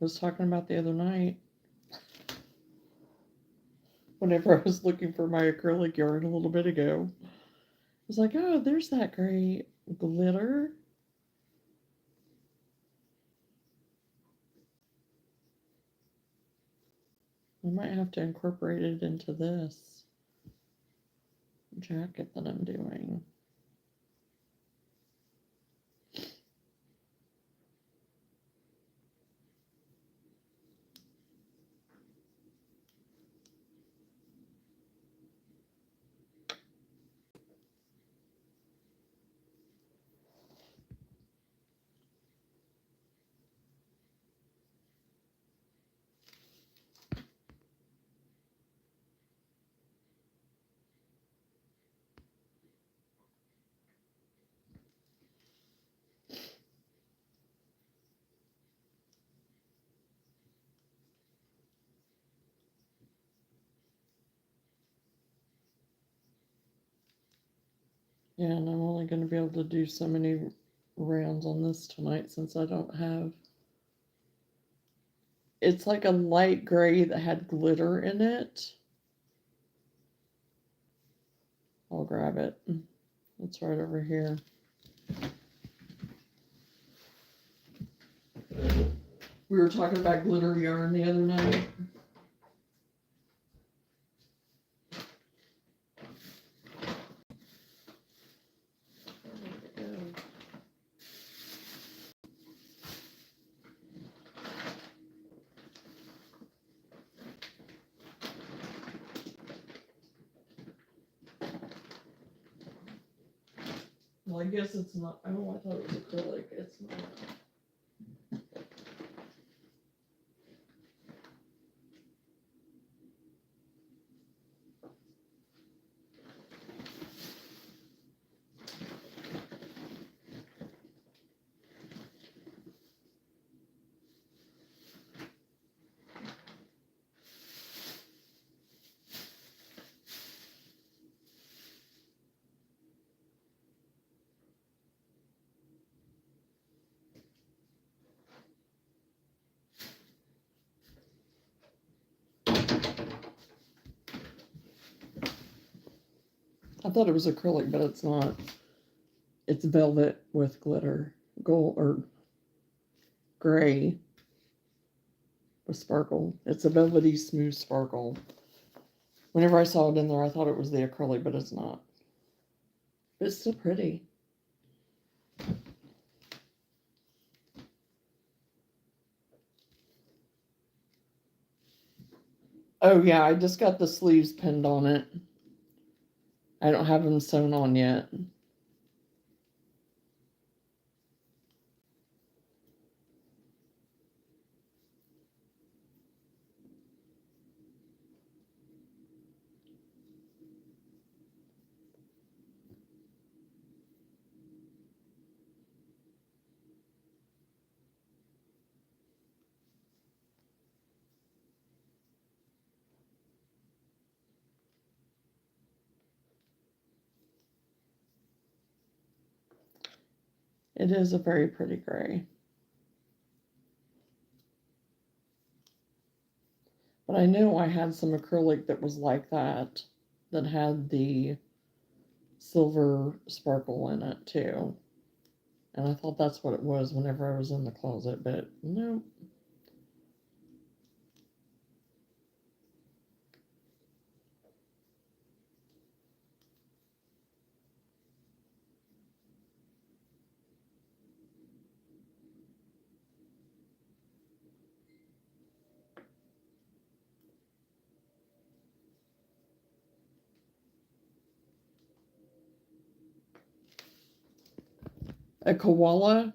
was talking about the other night. Whenever I was looking for my acrylic yarn a little bit ago, I was like, oh, there's that gray glitter. I might have to incorporate it into this jacket that I'm doing. Yeah, and I'm only going to be able to do so many rounds on this tonight since I don't have. It's like a light gray that had glitter in it. I'll grab it. It's right over here. We were talking about glitter yarn the other night. Well, I guess it's not. Oh, I thought it was acrylic. It's not. I thought it was acrylic, but it's not. It's velvet with glitter, gold or gray with sparkle. It's a velvety smooth sparkle. Whenever I saw it in there, I thought it was the acrylic, but it's not. It's still pretty. Oh yeah, I just got the sleeves pinned on it. I don't have them sewn on yet. It is a very pretty gray. But I knew I had some acrylic that was like that had the silver sparkle in it too. And I thought that's what it was whenever I was in the closet, but no. A koala?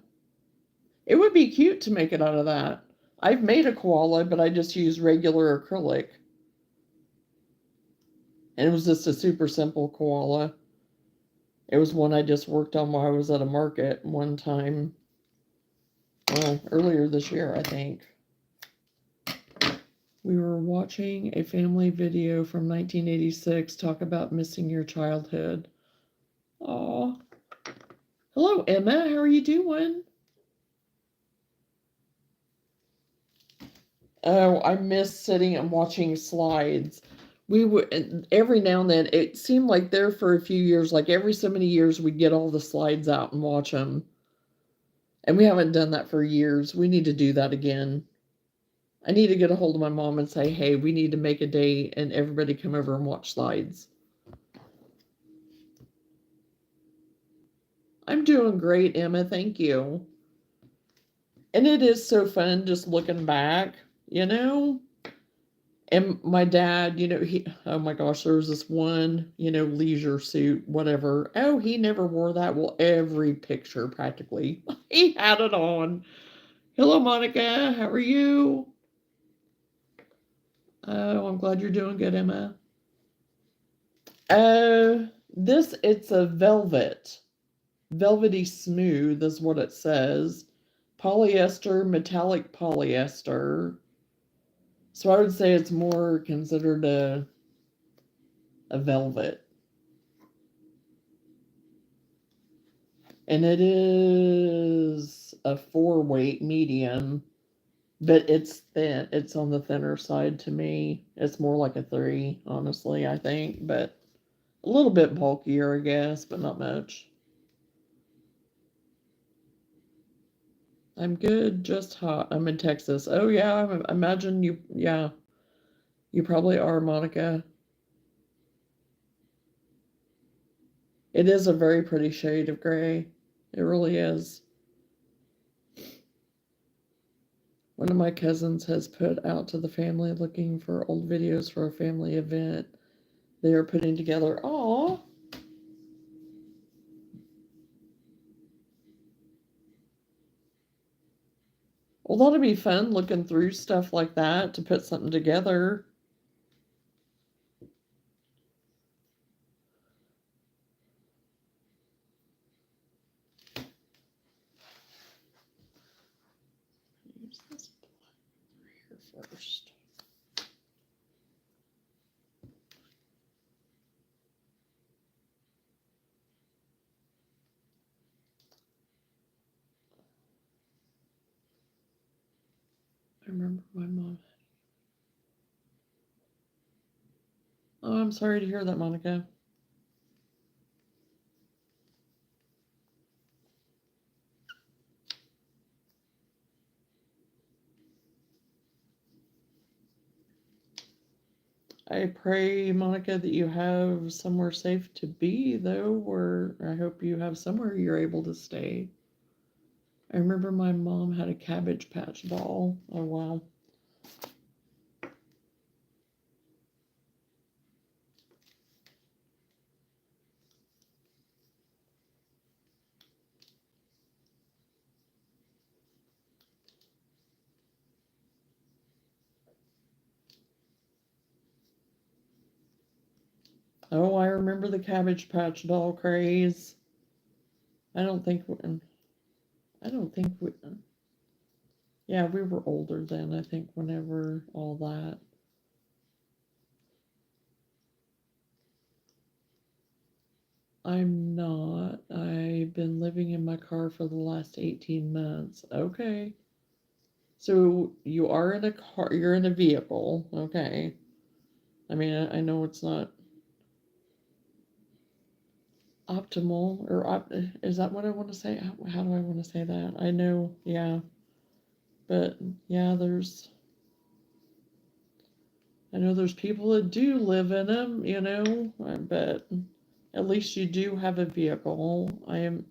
It would be cute to make it out of that. I've made a koala, but I just used regular acrylic. And it was just a super simple koala. It was one I just worked on while I was at a market one time. Well, earlier this year, I think. We were watching a family video from 1986 talk about missing your childhood. Aw. Hello, Emma. How are you doing? Oh, I miss sitting and watching slides. We would every now and then. It seemed like there for a few years, like every so many years, we'd get all the slides out and watch them. And we haven't done that for years. We need to do that again. I need to get a hold of my mom and say, hey, we need to make a day and everybody come over and watch slides. I'm doing great, Emma. Thank you. And it is so fun just looking back, you know? And my dad, oh my gosh, there was this one, leisure suit, whatever. Oh, he never wore that. Well, every picture practically, he had it on. Hello, Monica. How are you? Oh, I'm glad you're doing good, Emma. It's a velvet. Velvety smooth is what it says. Polyester, metallic polyester. So I would say it's more considered a velvet. And it is a 4-weight medium, but it's thin. It's on the thinner side to me. It's more like a 3, honestly, I think, but a little bit bulkier, I guess, but not much. I'm good, just hot. I'm in Texas. Oh, yeah, I imagine you, yeah, you probably are, Monica. It is a very pretty shade of gray. It really is. One of my cousins has put out to the family looking for old videos for a family event they are putting together. Aw. Well, that'll be fun looking through stuff like that to put something together. Use this here first. I remember my mom. Oh, I'm sorry to hear that, Monica. I pray, Monica, that you have somewhere safe to be, though, or I hope you have somewhere you're able to stay. I remember my mom had a Cabbage Patch doll. Oh, wow. Oh, I remember the Cabbage Patch doll craze. I don't think, I don't think we, yeah, we were older then, I think, whenever all that. I'm not. I've been living in my car for the last 18 months. Okay. So you are in a car, you're in a vehicle. Okay. I mean, I know it's not optimal or is that what I want to say? How do I want to say that? I know, yeah. But yeah, I know there's people that do live in them, but at least you do have a vehicle. I am.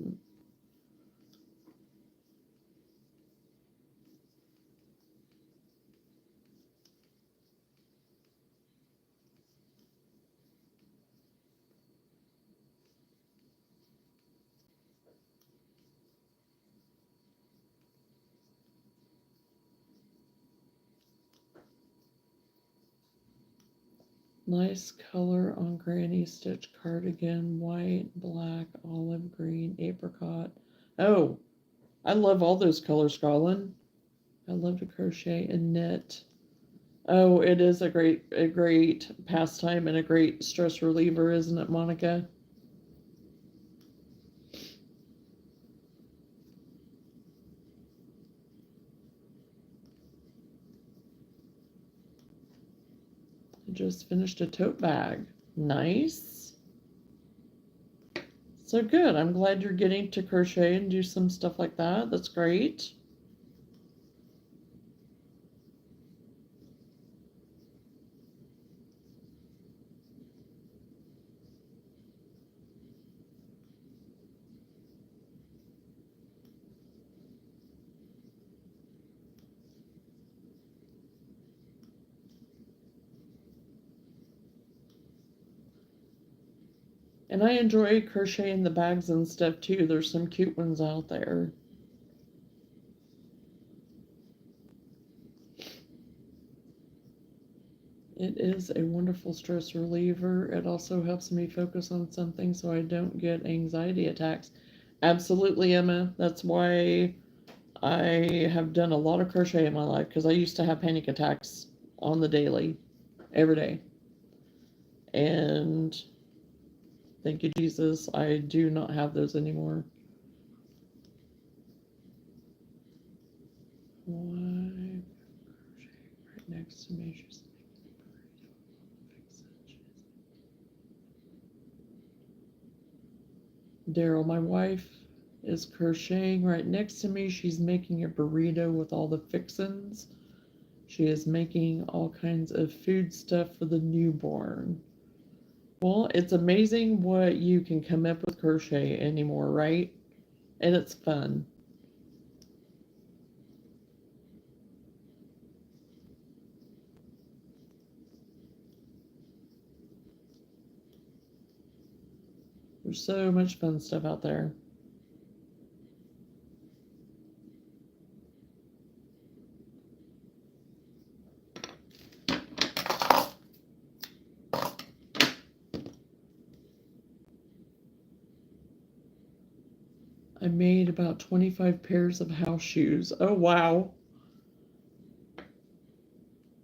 Nice color on granny stitch cardigan, white, black, olive green, apricot. Oh, I love all those colors, Colin. I love to crochet and knit. Oh, it is a great pastime and a great stress reliever, isn't it, Monica? I just finished a tote bag. Nice. So good. I'm glad you're getting to crochet and do some stuff like that. That's great. And I enjoy crocheting the bags and stuff too. There's some cute ones out there. It is a wonderful stress reliever. It also helps me focus on something so I don't get anxiety attacks. Absolutely, Emma. That's why I have done a lot of crochet in my life because I used to have panic attacks on the daily, every day. And thank you, Jesus, I do not have those anymore. Why crochet right next to me? She's Daryl, my wife is crocheting right next to me. She's making a burrito with all the fixins. She is making all kinds of food stuff for the newborn. Well, it's amazing what you can come up with crochet anymore, right? And it's fun. There's so much fun stuff out there. I made about 25 pairs of house shoes. Oh, wow.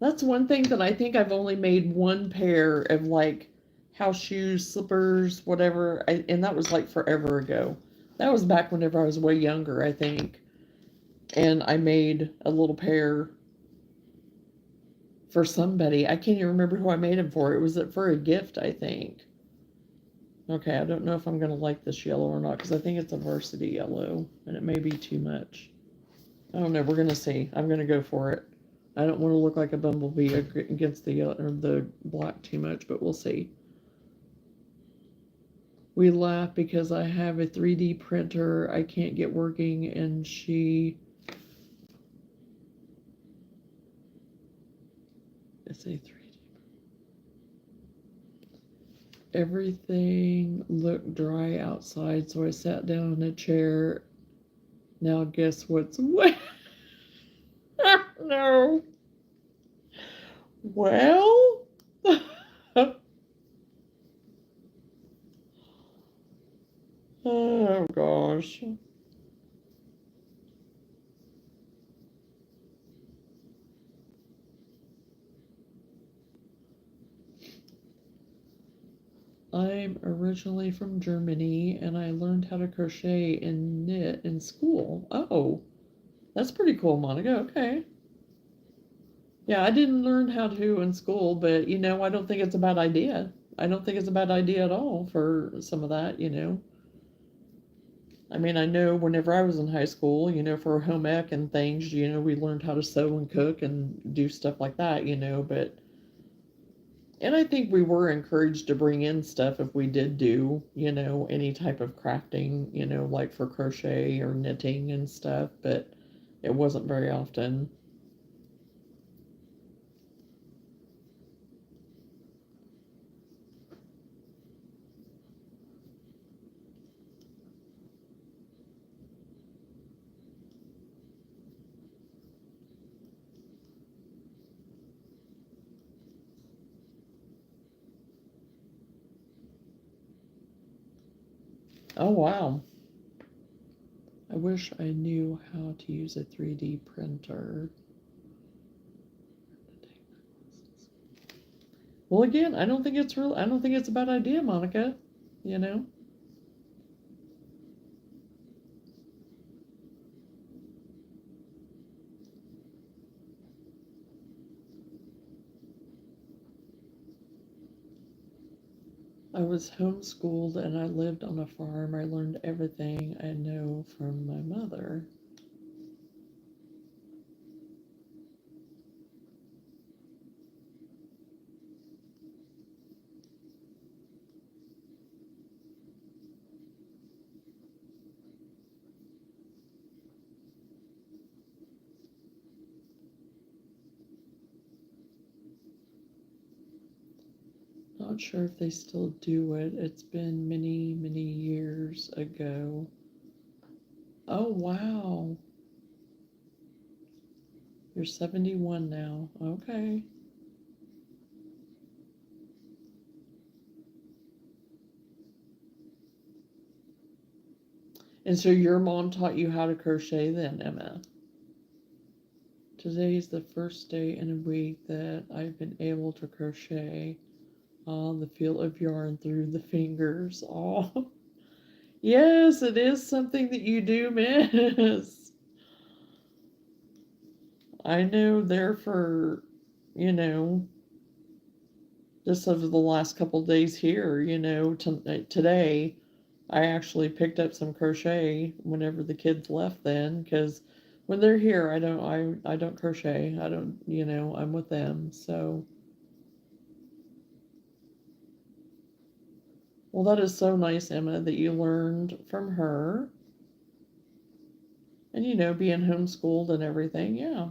That's one thing that I think I've only made one pair of like house shoes, slippers, whatever. And that was like forever ago. That was back whenever I was way younger, I think. And I made a little pair for somebody. I can't even remember who I made them for. It was for a gift, I think. Okay, I don't know if I'm going to like this yellow or not because I think it's a varsity yellow and it may be too much. I don't know. We're going to see. I'm going to go for it. I don't want to look like a bumblebee against the yellow or the black too much, but we'll see. We laugh because I have a 3D printer I can't get working and it's a 3D. Everything looked dry outside, so I sat down in a chair. Now guess what's wet? No. Well, oh gosh. I'm originally from Germany and I learned how to crochet and knit in school. Oh, that's pretty cool, Monica. Okay. Yeah, I didn't learn how to in school, but I don't think it's a bad idea. I don't think it's a bad idea at all for some of that. I mean, I know whenever I was in high school, for home ec and things, we learned how to sew and cook and do stuff like that, but and I think we were encouraged to bring in stuff if we did do, any type of crafting, like for crochet or knitting and stuff, but it wasn't very often. Oh, wow. I wish I knew how to use a 3D printer. Well, again, I don't think it's a bad idea, Monica, you know? I was homeschooled and I lived on a farm. I learned everything I know from my mother. Not sure if they still do it. It's been many, many years ago. Oh, wow. You're 71 now. Okay. And so your mom taught you how to crochet then, Emma? Today's the first day in a week that I've been able to crochet. The feel of yarn through the fingers. Oh, yes, it is something that you do miss. I know there for, you know, just over the last couple days here, today I actually picked up some crochet whenever the kids left then, because when they're here, I don't crochet. I don't, I'm with them. So, well, that is so nice, Emma, that you learned from her. And, being homeschooled and everything. Yeah.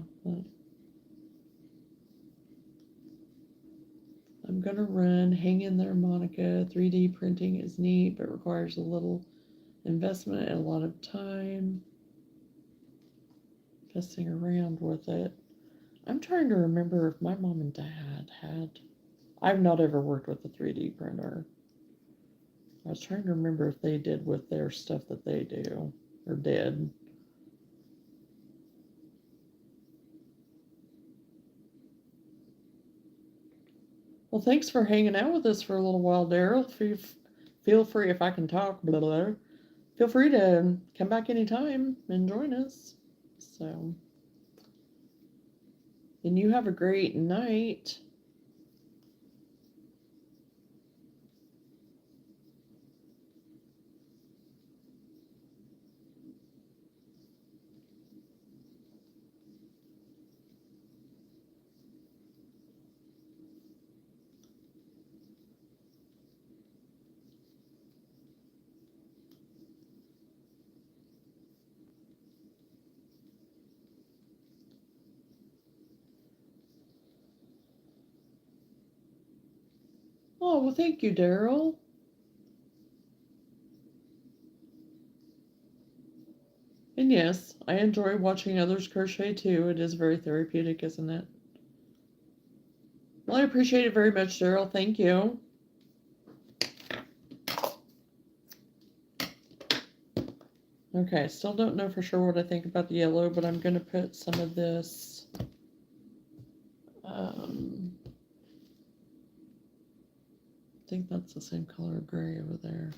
I'm going to run. Hang in there, Monica. 3D printing is neat, but requires a little investment and a lot of time. Messing around with it. I'm trying to remember if my mom and dad had. I've not ever worked with a 3D printer. I was trying to remember if they did with their stuff that they do or did. Well, thanks for hanging out with us for a little while, Daryl. Feel free, if I can talk, blah, blah, blah, feel free to come back anytime and join us. So, and you have a great night. Oh, well, thank you, Daryl. And yes, I enjoy watching others crochet too. It is very therapeutic, isn't it? Well, I appreciate it very much, Daryl. Thank you. Okay, I still don't know for sure what I think about the yellow, but I'm going to put some of this I think that's the same color gray over there.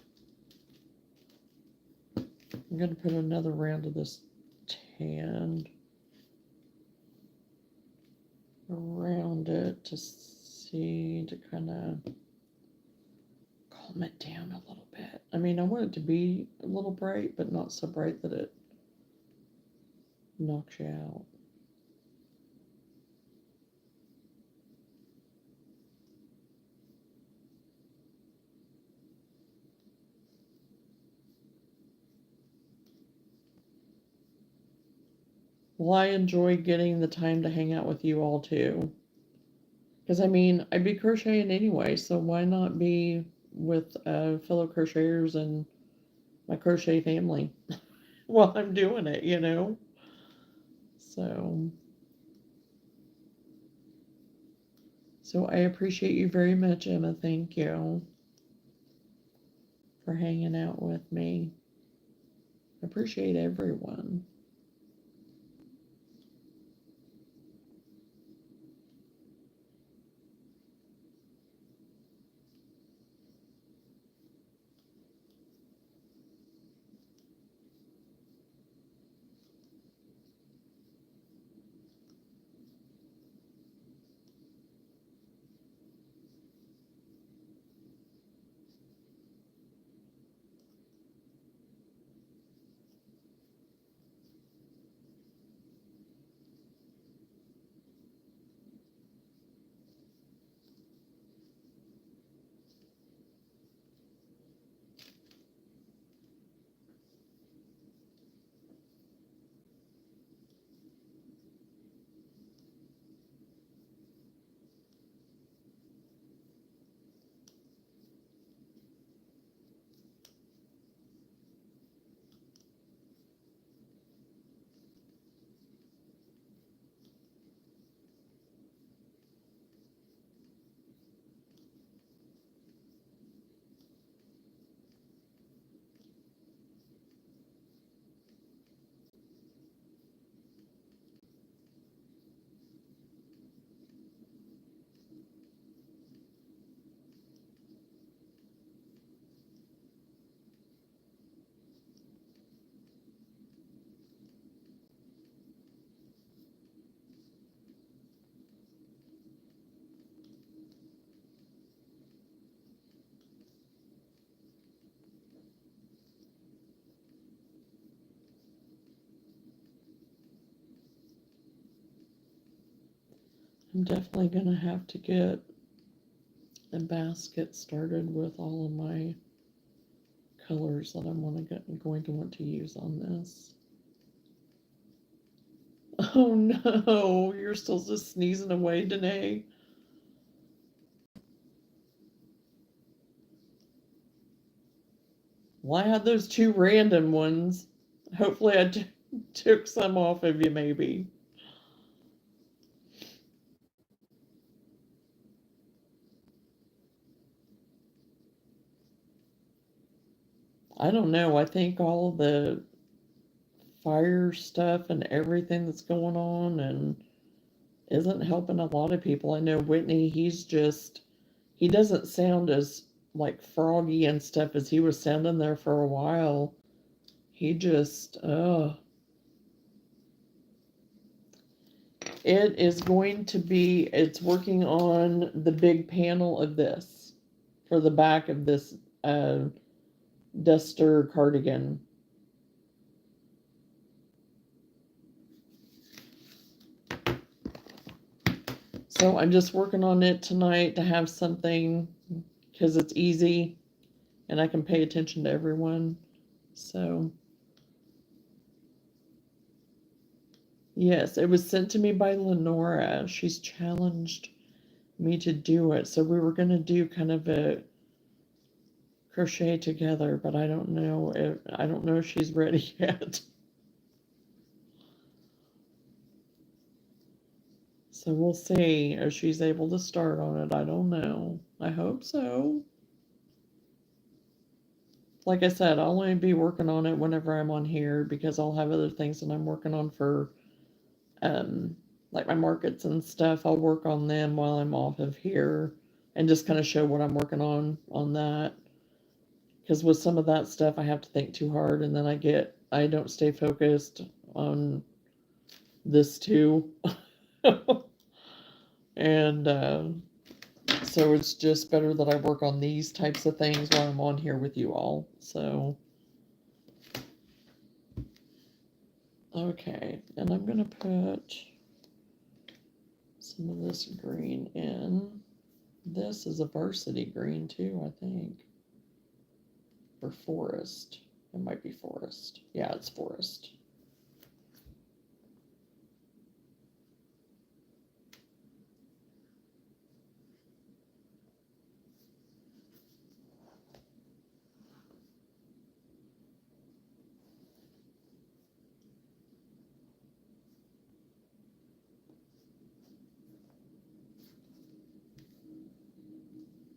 I'm going to put another round of this tan around it to kind of calm it down a little bit. I mean, I want it to be a little bright, but not so bright that it knocks you out. Well, I enjoy getting the time to hang out with you all too. Because I mean, I'd be crocheting anyway, so why not be with fellow crocheters and my crochet family while I'm doing it? So, so I appreciate you very much, Emma. Thank you for hanging out with me. I appreciate everyone. I'm definitely gonna have to get a basket started with all of my colors that I'm going to want to use on this. Oh no, you're still just sneezing away, Danae. Well, I had those two random ones. Hopefully, I took some off of you, maybe. I don't know. I think all the fire stuff and everything that's going on and isn't helping a lot of people. I know Whitney, he doesn't sound as like froggy and stuff as he was sounding there for a while. He just, it is going to be, it's working on the big panel of this for the back of this duster cardigan. So I'm just working on it tonight to have something because it's easy and I can pay attention to everyone. So, yes, it was sent to me by Lenora. She's challenged me to do it. So we were going to do kind of a crochet together, but I don't know if she's ready yet. So we'll see if she's able to start on it. I don't know. I hope so. Like I said, I'll only be working on it whenever I'm on here because I'll have other things that I'm working on for um like my markets and stuff. I'll work on them while I'm off of here and just kind of show what I'm working on that. Because with some of that stuff I have to think too hard and then I don't stay focused on this too. And so it's just better that I work on these types of things while I'm on here with you all. So, okay, and I'm going to put some of this green in. This is a varsity green too, I think. Or forest. It might be forest. Yeah, it's forest.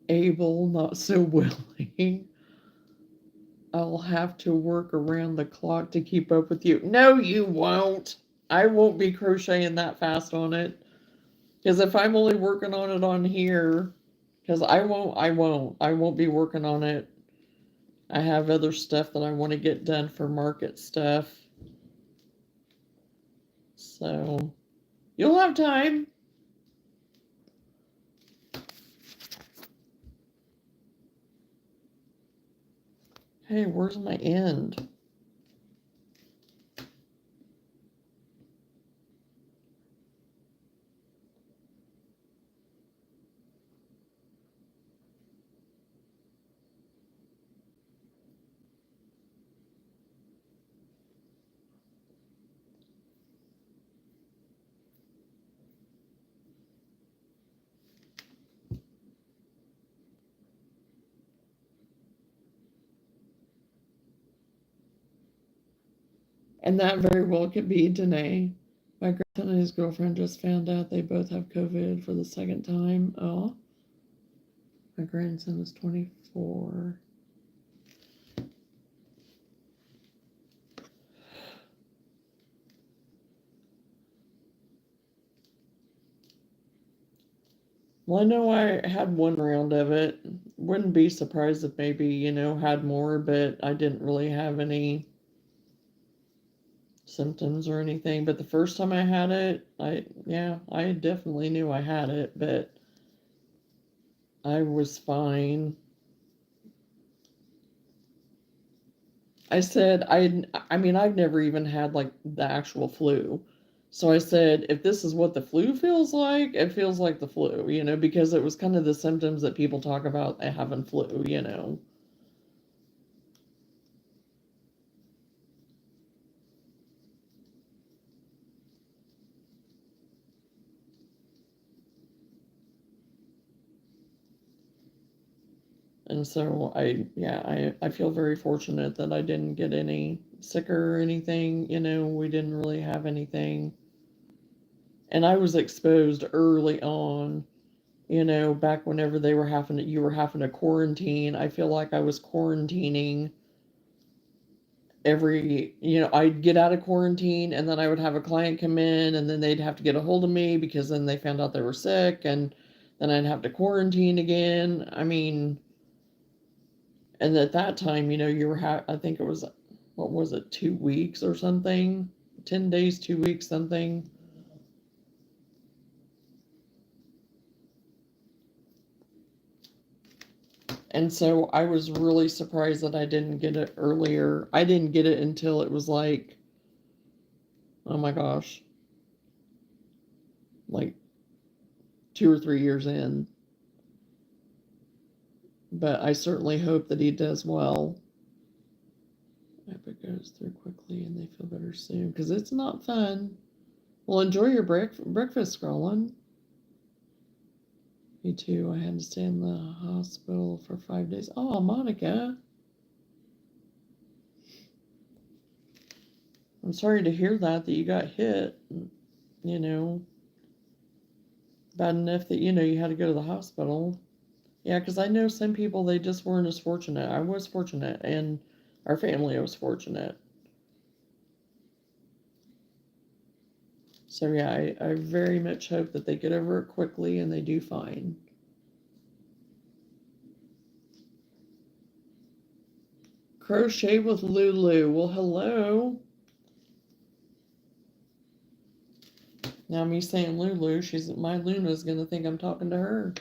Able, not so willing. I'll have to work around the clock to keep up with you. No, you won't. I won't be crocheting that fast on it. Because if I'm only working on it on here, because I won't be working on it. I have other stuff that I want to get done for market stuff. So, you'll have time. Hey, where's my end? And that very well could be Danae. My grandson and his girlfriend just found out they both have COVID for the second time. Oh, my grandson is 24. Well, I know I had one round of it. Wouldn't be surprised if maybe, had more, but I didn't really have any symptoms or anything. But the first time I had it, I definitely knew I had it, but I was fine. I said I mean I've never even had like the actual flu. So I said, if this is what the flu feels like, it feels like the flu, because it was kind of the symptoms that people talk about having flu. And so I feel very fortunate that I didn't get any sicker or anything. We didn't really have anything. And I was exposed early on, back whenever you were having to quarantine. I feel like I was quarantining I'd get out of quarantine and then I would have a client come in and then they'd have to get a hold of me because then they found out they were sick and then I'd have to quarantine again. I mean, and at that time, I think it was, what was it, 2 weeks or something? 10 days, 2 weeks, something. And so I was really surprised that I didn't get it earlier. I didn't get it until it was like, oh my gosh, like 2 or 3 years in. But I certainly hope that he does well. I hope it goes through quickly and they feel better soon, because it's not fun. Well, enjoy your breakfast, scrolling. Me too. I had to stay in the hospital for 5 days. Oh, Monica. I'm sorry to hear that you got hit. You know, bad enough that, you had to go to the hospital. Yeah, because I know some people, they just weren't as fortunate. I was fortunate, and our family was fortunate. So, yeah, I very much hope that they get over it quickly and they do fine. Crochet with Lulu. Well, hello. Now, me saying Lulu, my Luna's going to think I'm talking to her.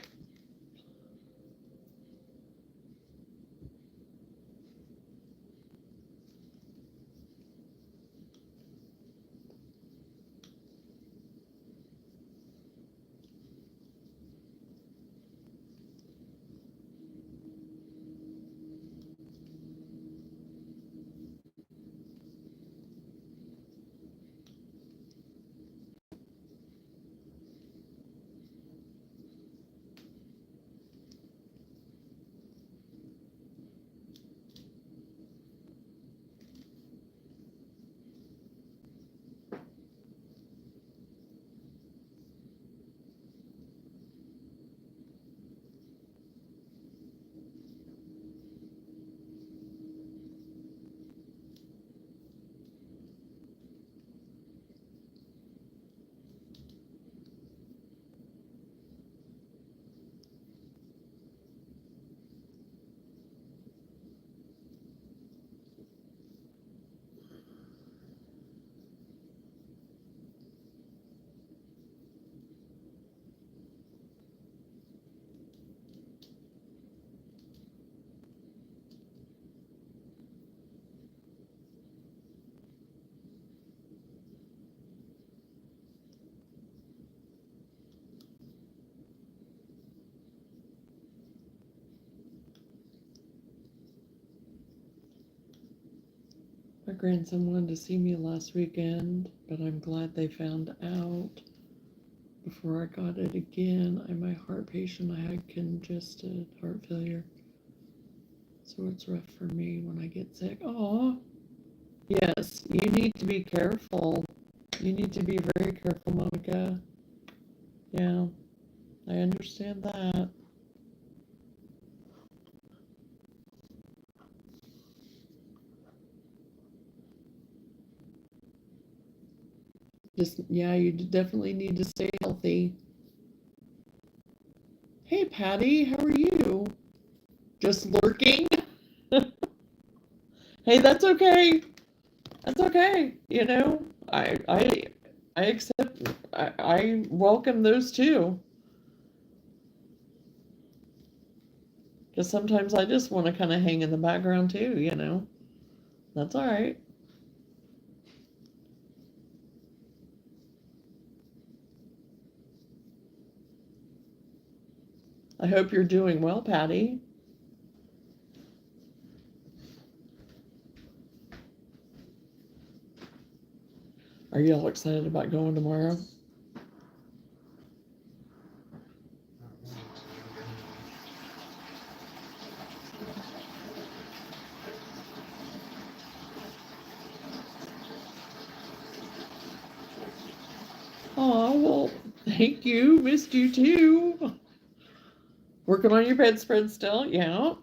My grandson wanted to see me last weekend, but I'm glad they found out before I got it again. I'm my heart patient. I had congested heart failure. So it's rough for me when I get sick. Oh, yes, you need to be careful. You need to be very careful, Monica. Yeah, I understand that. Yeah, you definitely need to stay healthy. Hey, Patty, how are you? Just lurking? Hey, that's okay. That's okay. I accept. I welcome those too. Because sometimes I just want to kind of hang in the background too. That's all right. I hope you're doing well, Patty. Are you all excited about going tomorrow? Oh, well, thank you. Missed you too. Working on your bedspread still? Yeah.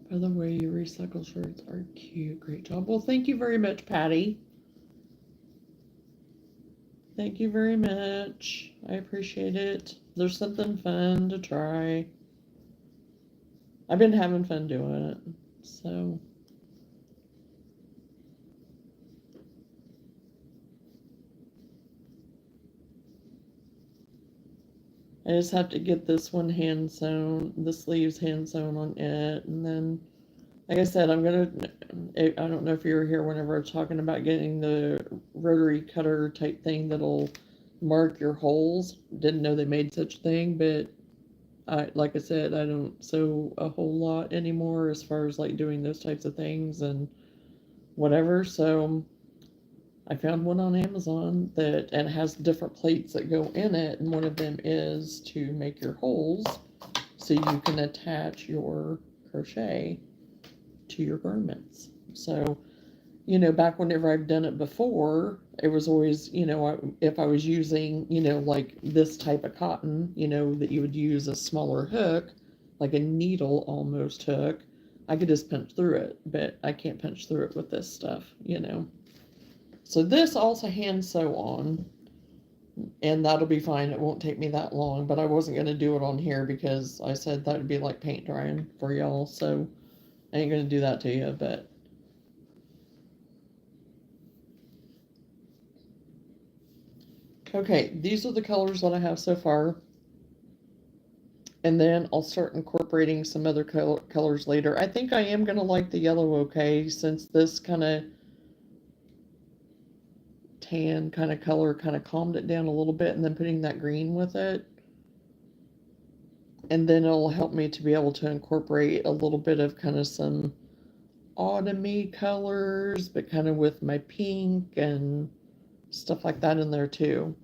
By the way, your recycle shirts are cute. Great job. Well, thank you very much, Patty. Thank you very much. I appreciate it. There's something fun to try. I've been having fun doing it. So, I just have to get this one hand sewn, the sleeves hand sewn on it, and then, like I said, I don't know if you were here whenever I was talking about getting the rotary cutter type thing that'll mark your holes. Didn't know they made such a thing, but like I said, I don't sew a whole lot anymore as far as like doing those types of things and whatever. So I found one on Amazon that and has different plates that go in it, and one of them is to make your holes so you can attach your crochet to your garments. So, back whenever I've done it before, it was always, if I was using, like this type of cotton, that you would use a smaller hook, like a needle almost hook, I could just punch through it, but I can't punch through it with this stuff. So this also hand sew on, and that'll be fine. It won't take me that long, but I wasn't going to do it on here because I said that would be like paint drying for y'all, so I ain't going to do that to you, but okay, these are the colors that I have so far. And then I'll start incorporating some other colors later. I think I am going to like the yellow okay, since this kind of tan kind of color kind of calmed it down a little bit, and then putting that green with it. And then it'll help me to be able to incorporate a little bit of kind of some autumny colors, but kind of with my pink and stuff like that in there too.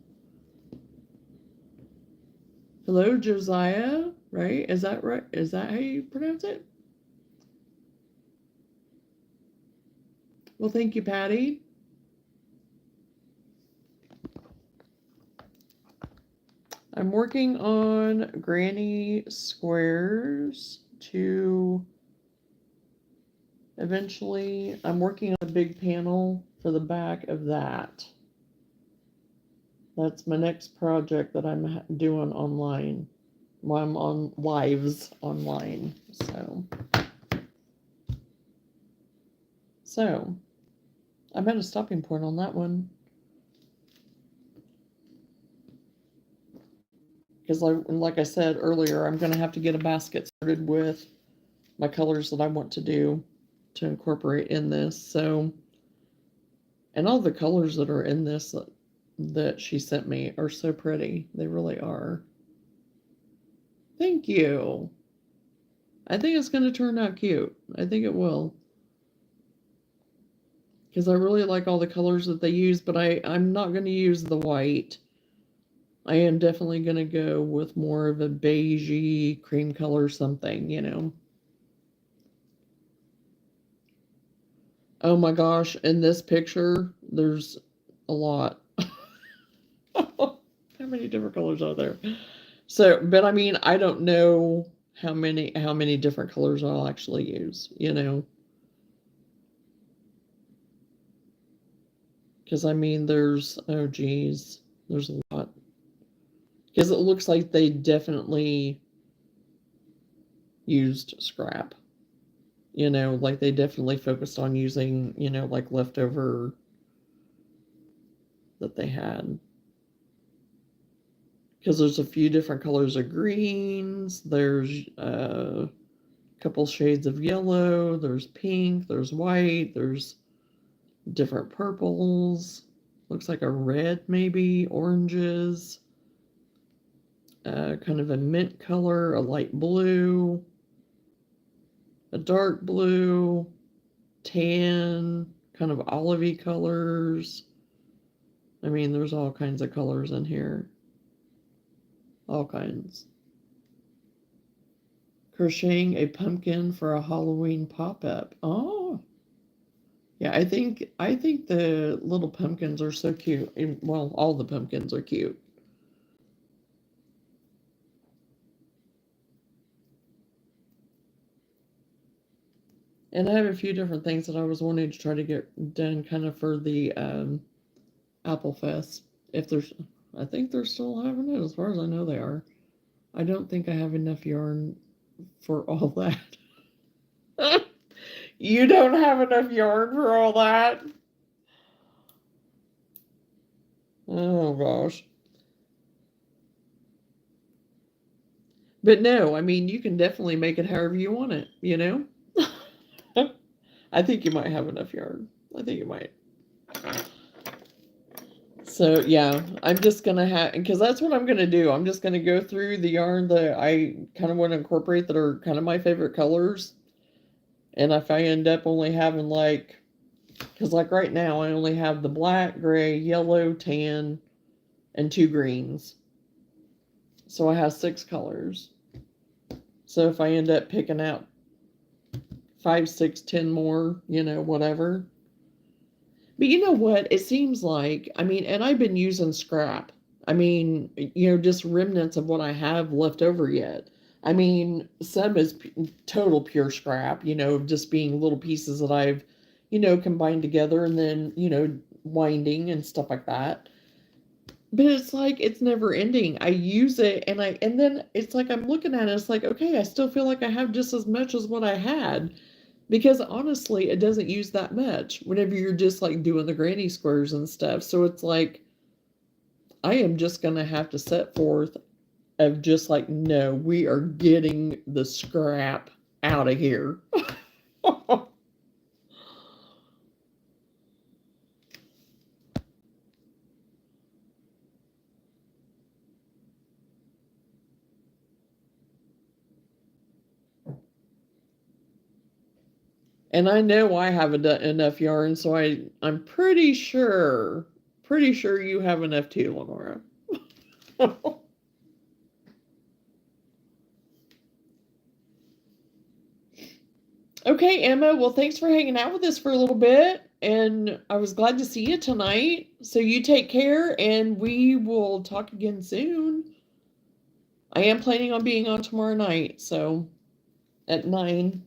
Hello, Josiah, right? Is that right? Is that how you pronounce it? Well, thank you, Patty. I'm working on granny squares to eventually, I'm working on a big panel for the back of that. That's my next project that I'm doing online. Well, I'm on lives online. So I'm at a stopping point on that one. Because like I said earlier, I'm going to have to get a basket started with my colors that I want to do to incorporate in this. So, and all the colors that are in this that she sent me are so pretty. They really are. Thank you. I think it's going to turn out cute. I think it will. Because I really like all the colors that they use, but I'm not going to use the white. I am definitely going to go with more of a beigey cream color something. Oh my gosh, in this picture, there's a lot. many different colors out there. So, but I mean, I don't know how many different colors I'll actually use, you know. Because I mean, there's, oh geez, there's a lot. Because it looks like they definitely used scrap. You know, like they definitely focused on using, you know, like leftover that they had. Because there's a few different colors of greens. There's a couple shades of yellow. There's pink. There's white. There's different purples. Looks like a red, maybe oranges. Kind of a mint color, a light blue, a dark blue, tan, kind of olivey colors. I mean, there's all kinds of colors in here. All kinds. Crocheting a pumpkin for a Halloween pop-up. Oh. Yeah, I think the little pumpkins are so cute. Well, all the pumpkins are cute. And I have a few different things that I was wanting to try to get done kind of for the Apple Fest. If there's, I think they're still having it. As far as I know, they are. I don't think I have enough yarn for all that. You don't have enough yarn for all that? Oh gosh. But no, I mean, you can definitely make it however you want it, you know? I think you might have enough yarn. I think you might. So yeah, I'm just gonna have, because that's what I'm gonna do. I'm just gonna go through the yarn that I kind of want to incorporate that are kind of my favorite colors. And if I end up only having like, because like right now I only have the black, gray, yellow, tan, and 2 greens. So I have 6 colors. So if I end up picking out 5, 6, 10 more, you know, whatever. But you know what? It seems like, I mean, and I've been using scrap. I mean, you know, just remnants of what I have left over yet. I mean, some is total pure scrap, you know, just being little pieces that I've, you know, combined together and then, you know, winding and stuff like that. But it's like it's never ending. I use it and then it's like I'm looking at it, it's like, okay, I still feel like I have just as much as what I had. Because honestly, it doesn't use that much whenever you're just like doing the granny squares and stuff. So it's like I am just gonna have to set forth of just like, no, we are getting the scrap out of here. And I know I have enough yarn, so I'm pretty sure you have enough too, Lenora. Okay, Emma, well, thanks for hanging out with us for a little bit, and I was glad to see you tonight. So you take care, and we will talk again soon. I am planning on being on tomorrow night, so at 9.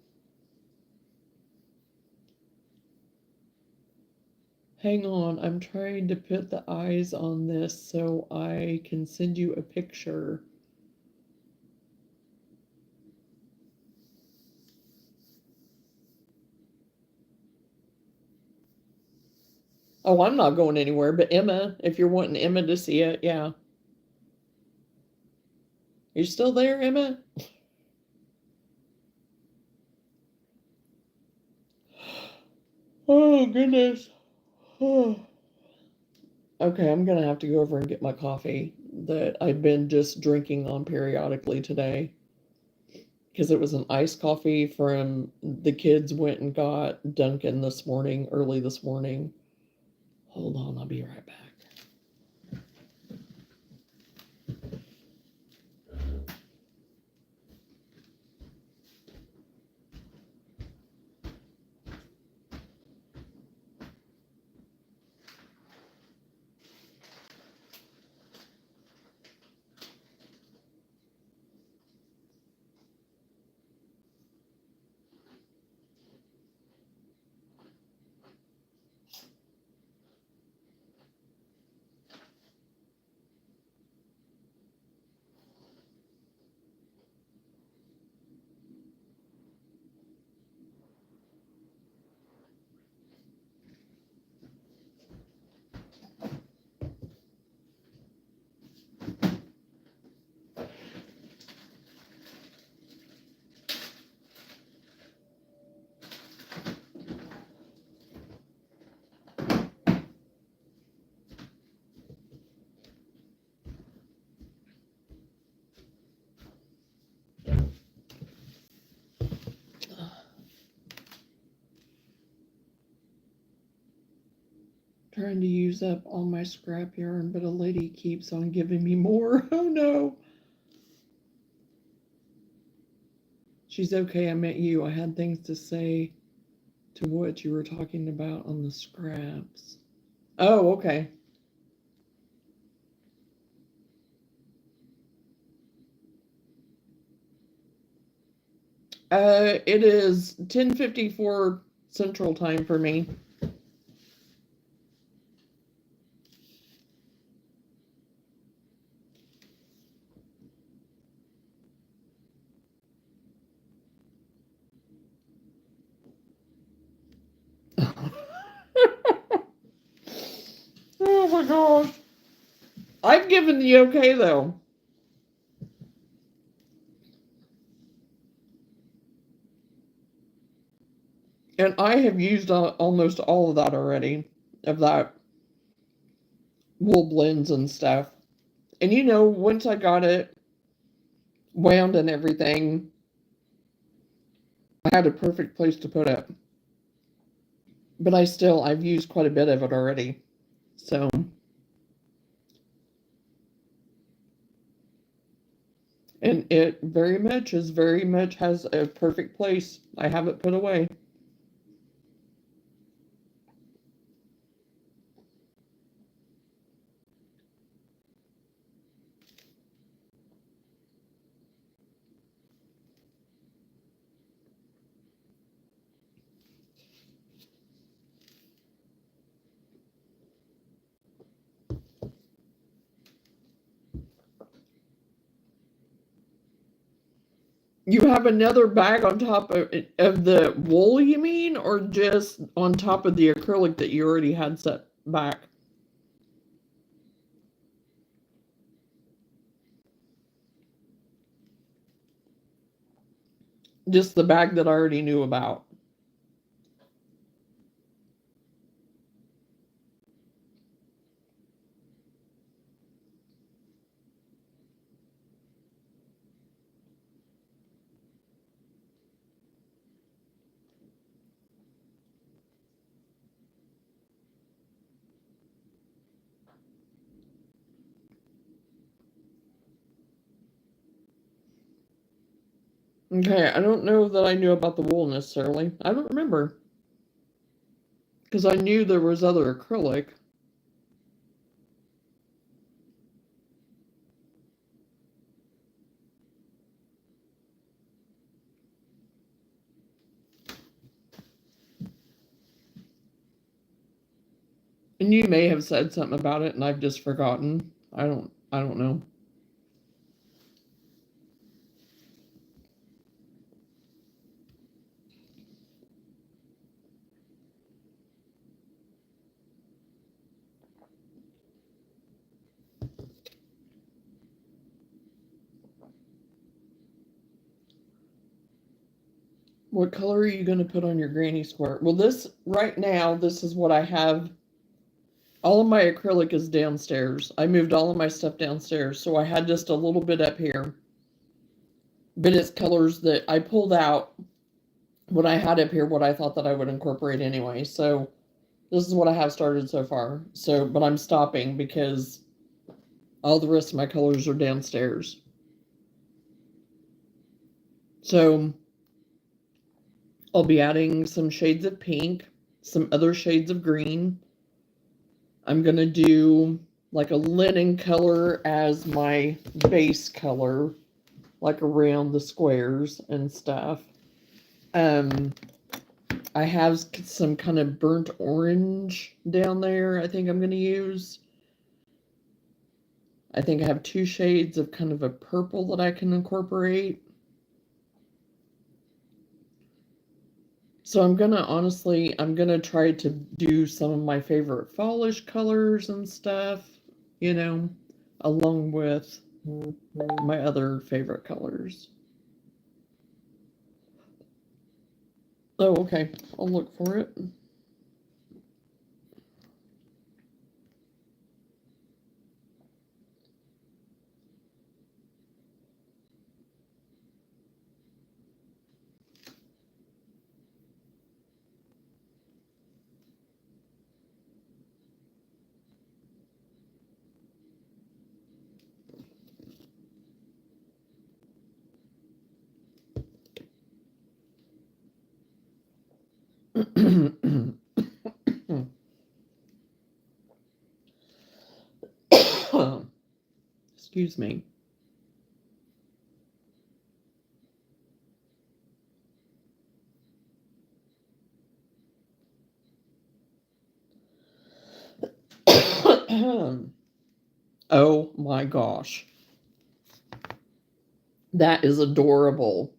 Hang on, I'm trying to put the eyes on this so I can send you a picture. Oh, I'm not going anywhere, but Emma, if you're wanting Emma to see it, yeah. You still there, Emma? Oh, goodness. Oh. Okay, I'm gonna have to go over and get my coffee that I've been just drinking on periodically today. Because it was an iced coffee from the kids went and got Dunkin' this morning, early this morning. Hold on, I'll be right back. trying to use up all my scrap yarn, but a lady keeps on giving me more. Oh no. She's okay, I met you. I had things to say to what you were talking about on the scraps. Oh, okay. It is 10:54 Central Time for me. Oh my gosh. I've given the okay though. And I have used almost all of that already, of that wool blends and stuff. And you know, once I got it wound and everything, I had a perfect place to put it. But I've used quite a bit of it already. So, and it very much has a perfect place. I have it put away. You have another bag on top of the wool, you mean, or just on top of the acrylic that you already had set back? Just the bag that I already knew about. Okay, I don't know that I knew about the wool necessarily. I don't remember. Because I knew there was other acrylic. And you may have said something about it and I've just forgotten. I don't know. What color are you going to put on your granny square? Well, this right now, this is what I have. All of my acrylic is downstairs. I moved all of my stuff downstairs, so I had just a little bit up here. But it's colors that I pulled out when I had up here, what I thought that I would incorporate anyway. So this is what I have started so far. So, but I'm stopping because all the rest of my colors are downstairs. So I'll be adding some shades of pink, some other shades of green. I'm going to do like a linen color as my base color, like around the squares and stuff. I have some kind of burnt orange down there I think I'm going to use. I think I have two shades of kind of a purple that I can incorporate. So I'm gonna try to do some of my favorite fallish colors and stuff, you know, along with my other favorite colors. Oh, okay. I'll look for it. Excuse me. Oh my gosh. That is adorable.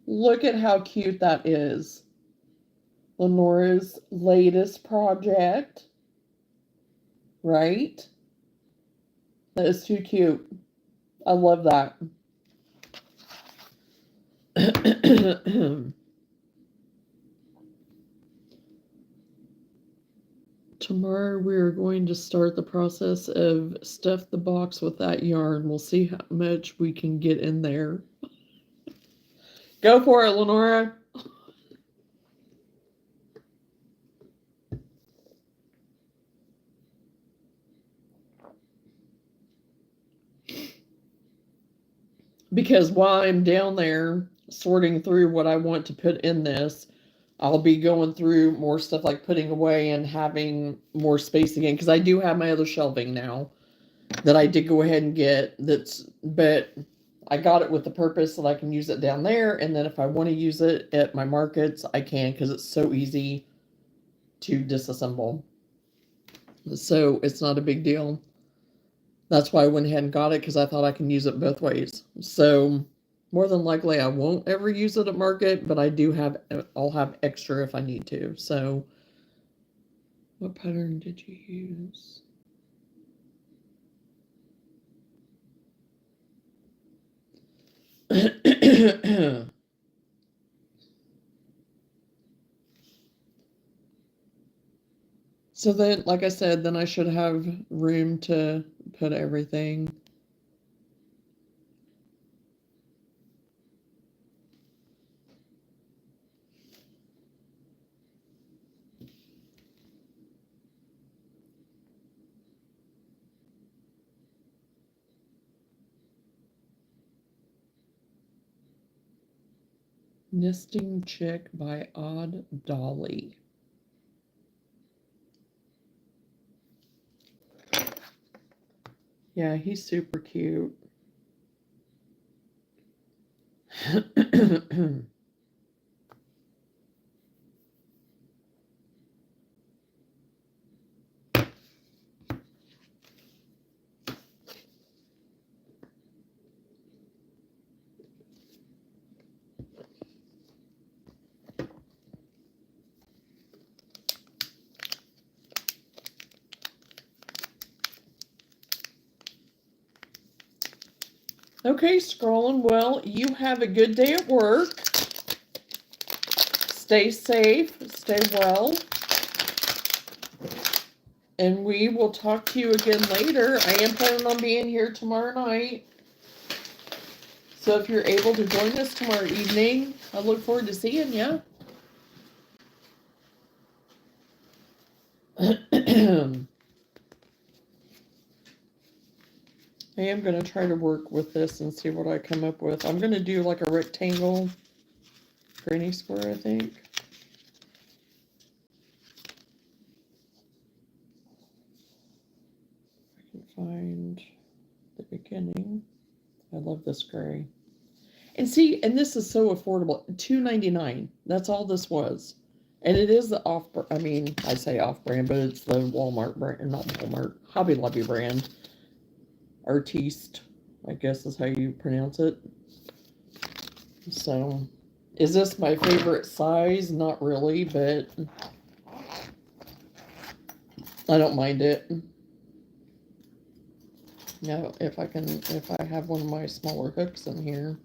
Look at how cute that is. Lenora's latest project, right? That is too cute. I love that. Tomorrow we're going to start the process of stuff the box with that yarn. We'll see how much we can get in there. Go for it, Lenora. Because while I'm down there sorting through what I want to put in this, I'll be going through more stuff like putting away and having more space again. Because I do have my other shelving now that I did go ahead and get. But I got it with the purpose that I can use it down there. And then if I want to use it at my markets, I can, because it's so easy to disassemble. So it's not a big deal. That's why I went ahead and got it, because I thought I can use it both ways. So more than likely I won't ever use it at market, but I'll have extra if I need to. So what pattern did you use? So then, like I said, then I should have room to put everything. Nesting Chick by Odd Dolly. Yeah, he's super cute. Okay, scrolling. Well, you have a good day at work. Stay safe, stay well. And we will talk to you again later. I am planning on being here tomorrow night. So if you're able to join us tomorrow evening, I look forward to seeing you. I am going to try to work with this and see what I come up with. I'm going to do like a rectangle granny square, I think. I can find the beginning. I love this gray. And see, and this is so affordable. $2.99. That's all this was. And it is the I say off-brand, but it's the Walmart brand, not Walmart, Hobby Lobby brand. Artiste, I guess is how you pronounce it. So, is this my favorite size? Not really, but I don't mind it. Now, if I have one of my smaller hooks in here.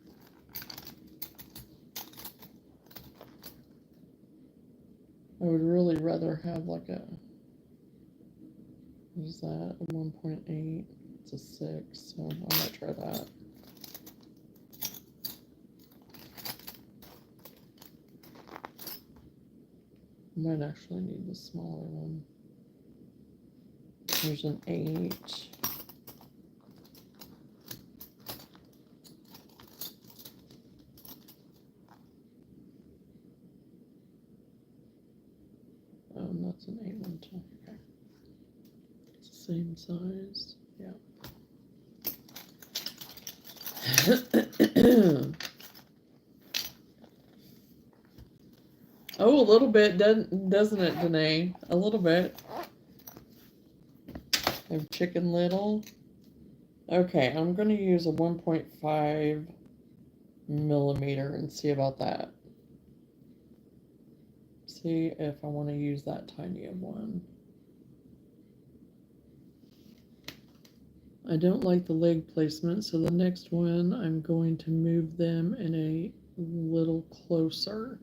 I would really rather have like a, what is that, a 1.8, it's a 6, so I might try that. I might actually need the smaller one. There's an 8. same size. Yeah. Oh, a little bit, doesn't it, Danae? A little bit. Of Chicken Little. Okay, I'm going to use a 1.5 millimeter and see about that. See if I want to use that tiny of one. I don't like the leg placement, so the next one I'm going to move them in a little closer.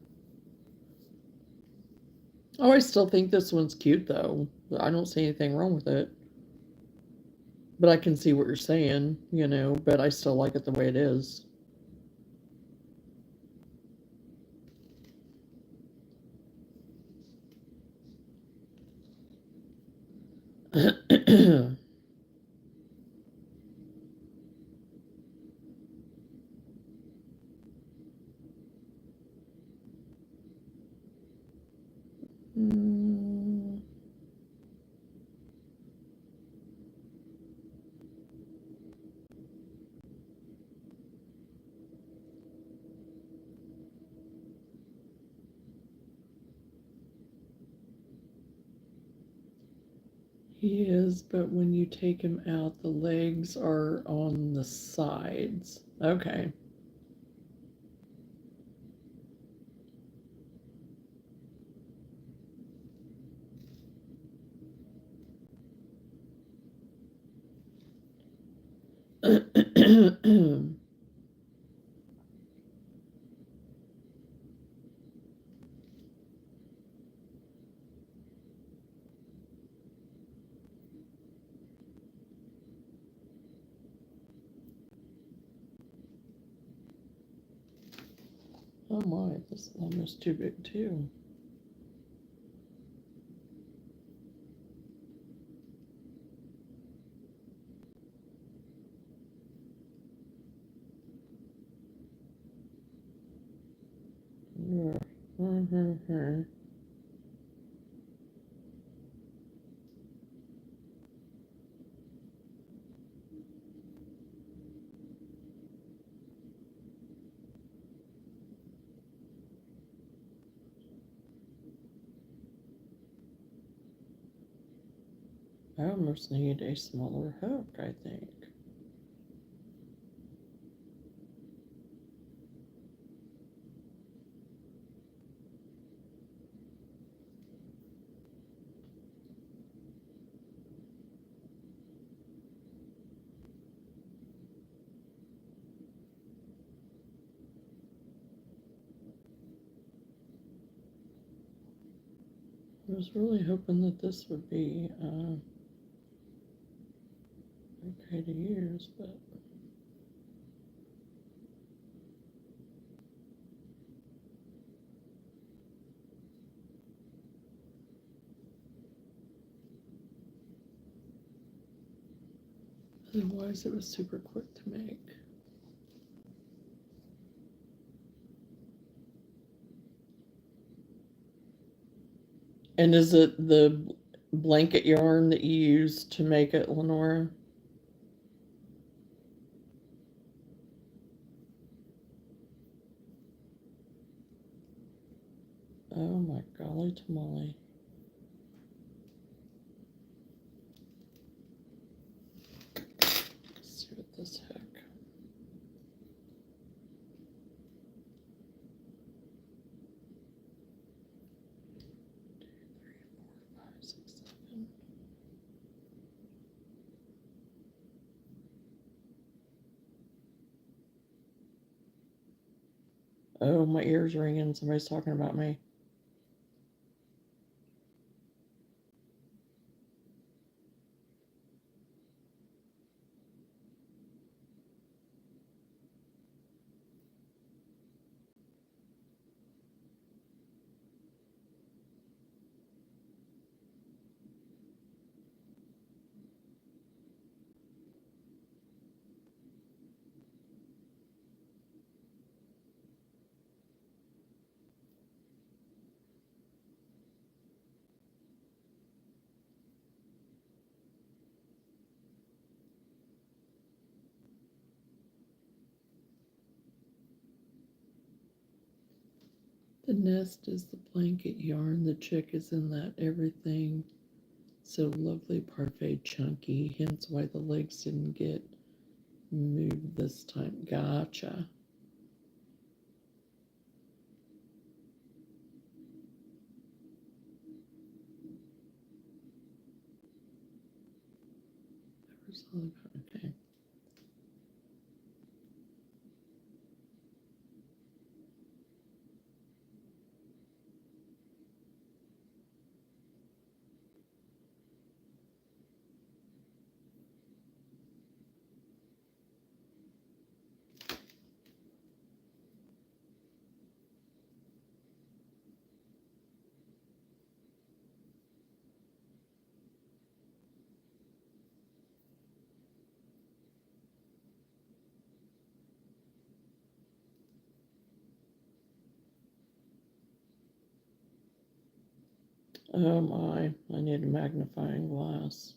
Oh, I still think this one's cute though. I don't see anything wrong with it. But I can see what you're saying, you know, but I still like it the way it is. Mm, he is, but when you take him out, the legs are on the sides. Okay. Oh my, this is almost too big too. I almost need a smaller hook, I think. I was really hoping that this would be okay to use, but otherwise it was super quick to make. And is it the blanket yarn that you use to make it, Lenora? Oh my golly tamale. Let's see what this hook. 7. Oh, my ear's ringing. Somebody's talking about me. The nest is the blanket yarn. The chick is in that everything so lovely parfait chunky, hence why the legs didn't get moved this time. Gotcha. Okay. Oh my, I need a magnifying glass.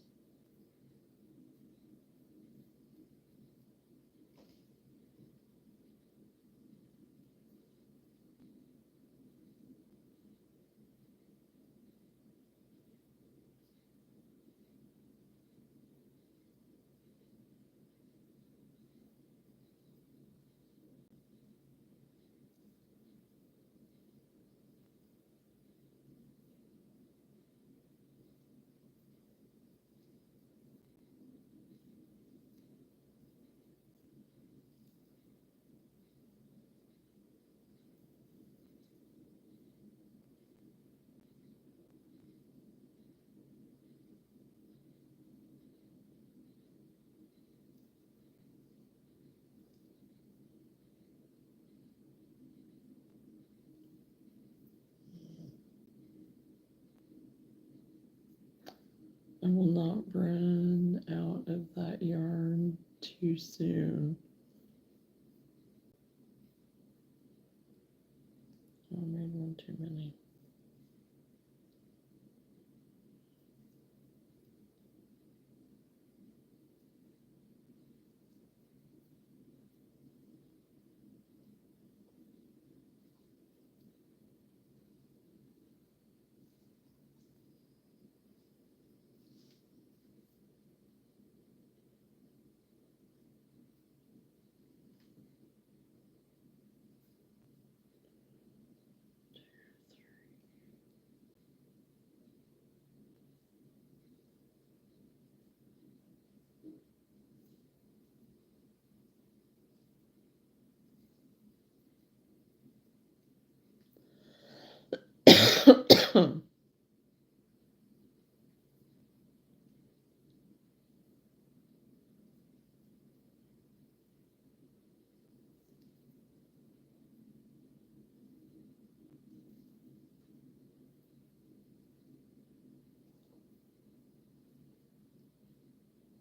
I will not run out of that yarn too soon. I made one too many.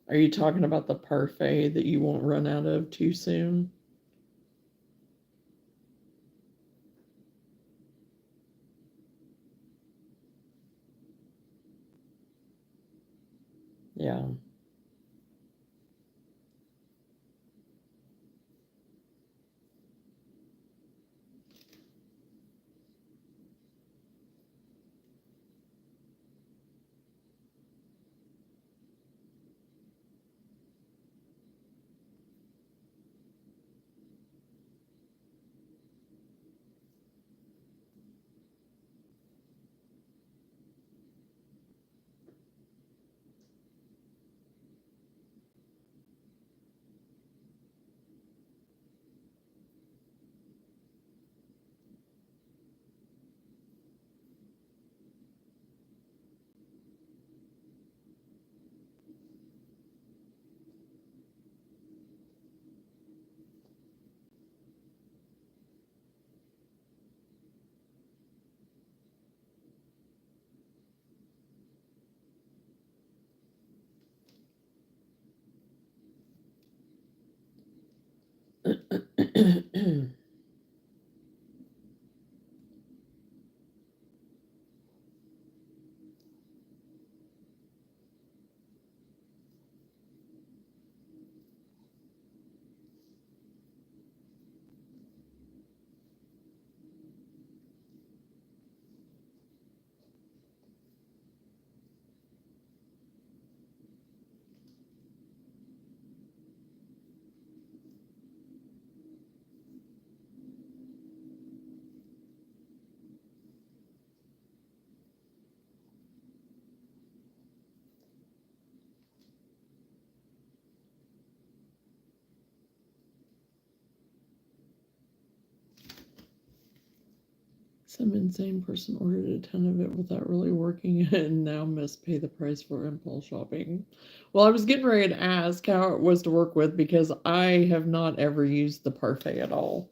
Are you talking about the parfait that you won't run out of too soon? Yeah. Some insane person ordered a ton of it without really working and now must pay the price for impulse shopping. Well, I was getting ready to ask how it was to work with because I have not ever used the parfait at all.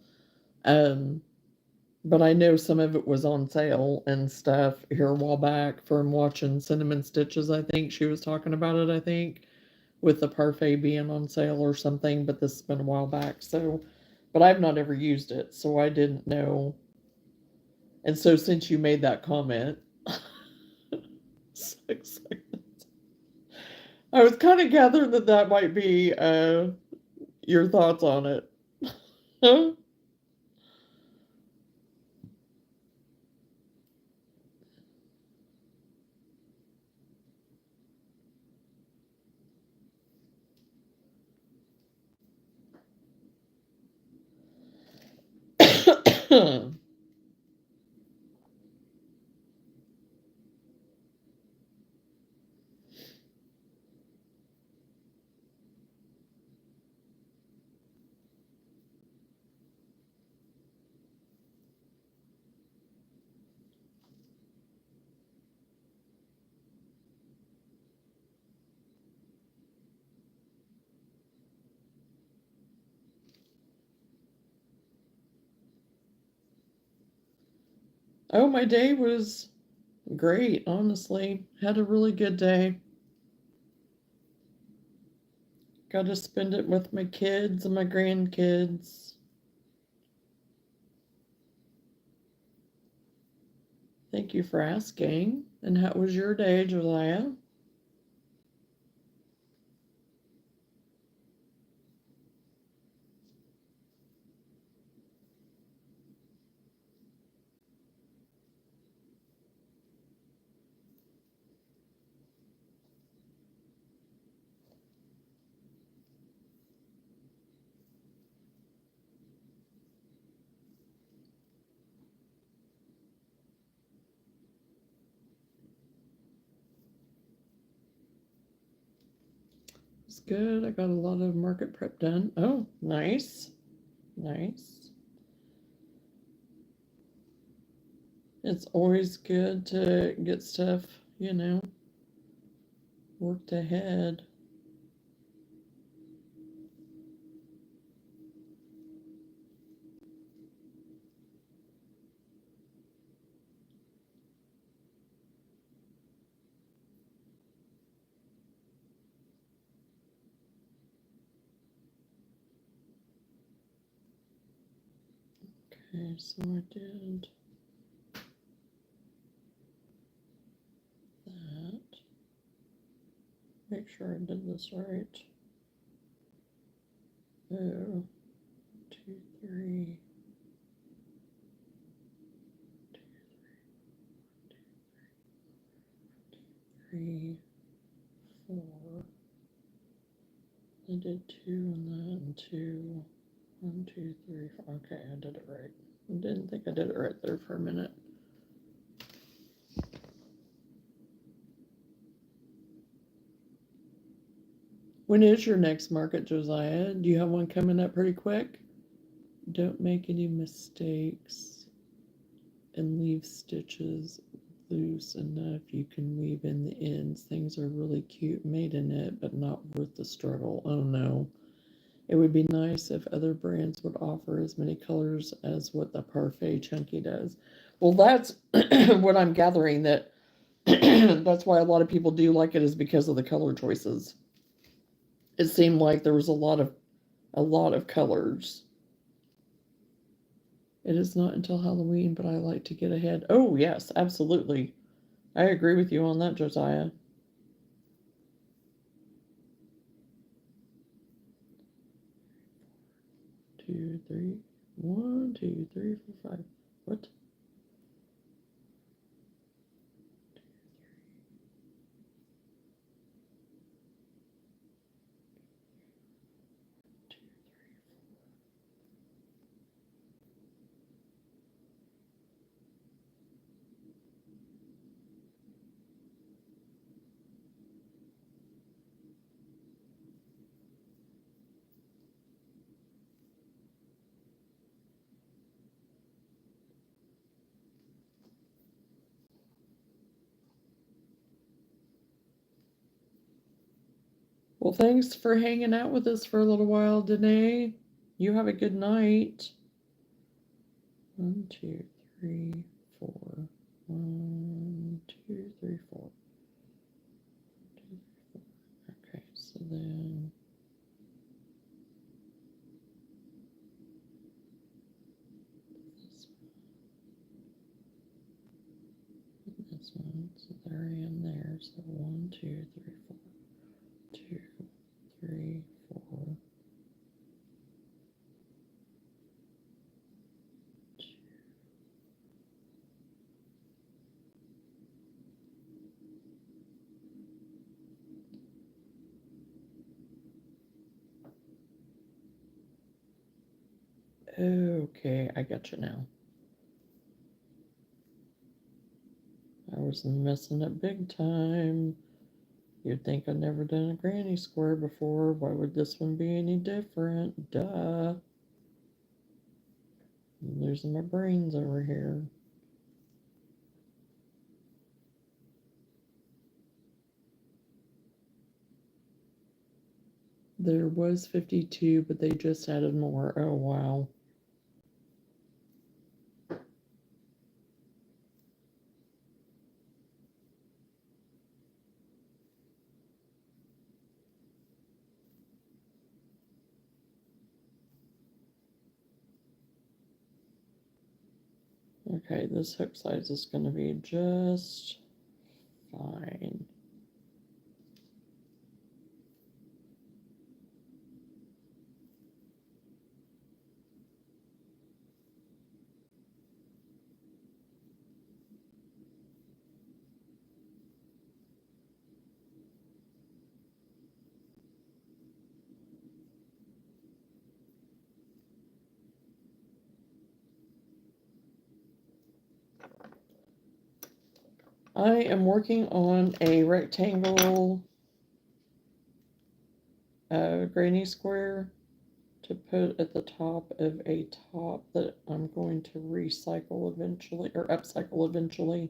Um, but I know some of it was on sale and stuff here a while back from watching Cinnamon Stitches. I think she was talking about it, I think, with the parfait being on sale or something, but this has been a while back. So, but I've not ever used it, so I didn't know. And so since you made that comment, so excited. I was kind of gathering that that might be your thoughts on it. Oh, my day was great, honestly. Had a really good day. Got to spend it with my kids and my grandkids. Thank you for asking. And how was your day, Josiah? It's good. I got a lot of market prep done. Oh, nice. Nice. It's always good to get stuff, worked ahead. Okay, so I did that. Make sure I did this right. Oh, 2, 3, 3, 4. I did 2 and that and 2. 1, 2, 3, 4. Okay, I did it right. I didn't think I did it right there for a minute. When is your next market, Josiah? Do you have one coming up pretty quick? Don't make any mistakes and leave stitches loose enough. You can weave in the ends. Things are really cute made in it, but not worth the struggle. Oh no. It would be nice if other brands would offer as many colors as what the Parfait Chunky does. Well, that's what I'm gathering, that that's why a lot of people do like it, is because of the color choices. It seemed like there was a lot of colors. It is not until Halloween, but I like to get ahead. Oh, yes, absolutely. I agree with you on that, Josiah. 2, 3, 1, 2, 3, 4, 5. What? Well, thanks for hanging out with us for a little while, Danae. You have a good night. 1, 2, 3, 4. 1, 2, 3, 4. 2, 3, 4. Okay, so then this one, so there I am there. So 1, 2, 3, 4. 2, 3, 4. Okay, I got you now. I was messing up big time. You'd think I'd never done a granny square before. Why would this one be any different? Duh. I'm losing my brains over here. There was 52, but they just added more. Oh, wow. Okay, this hook size is going to be just fine. I am working on a rectangle granny square to put at the top of a top that I'm going to recycle eventually, or upcycle eventually.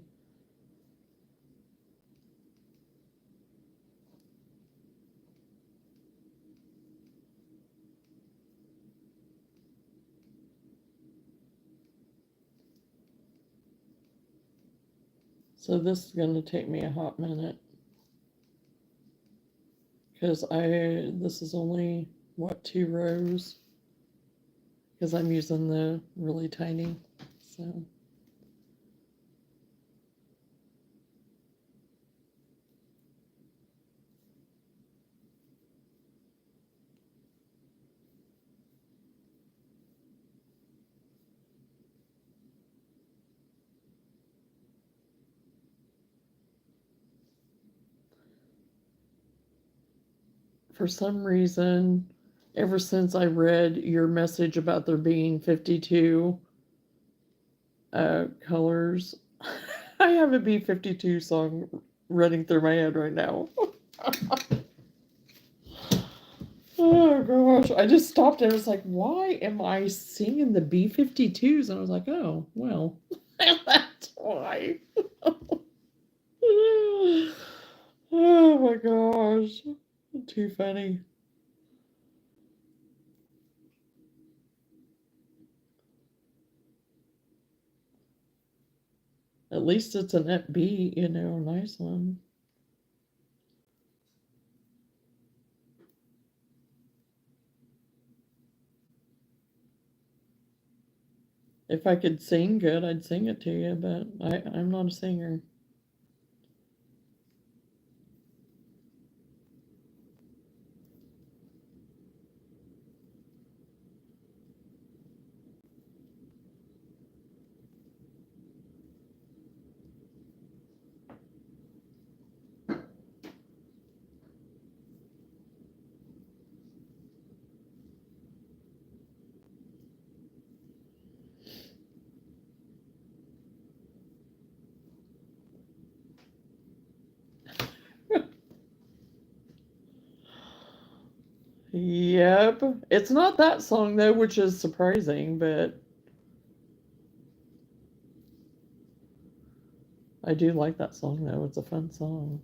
So this is going to take me a hot minute because this is only, what, 2 rows? Because I'm using the really tiny, so. For some reason, ever since I read your message about there being 52 colors, I have a B-52 song running through my head right now. Oh gosh, I just stopped and I was like, why am I singing the B-52s? And I was like, oh, well, that's why. Oh my gosh, too funny. At least it's an upbeat, a nice one. If I could sing good, I'd sing it to you, but I'm not a singer. Yep. It's not that song though, which is surprising, but I do like that song though. It's a fun song.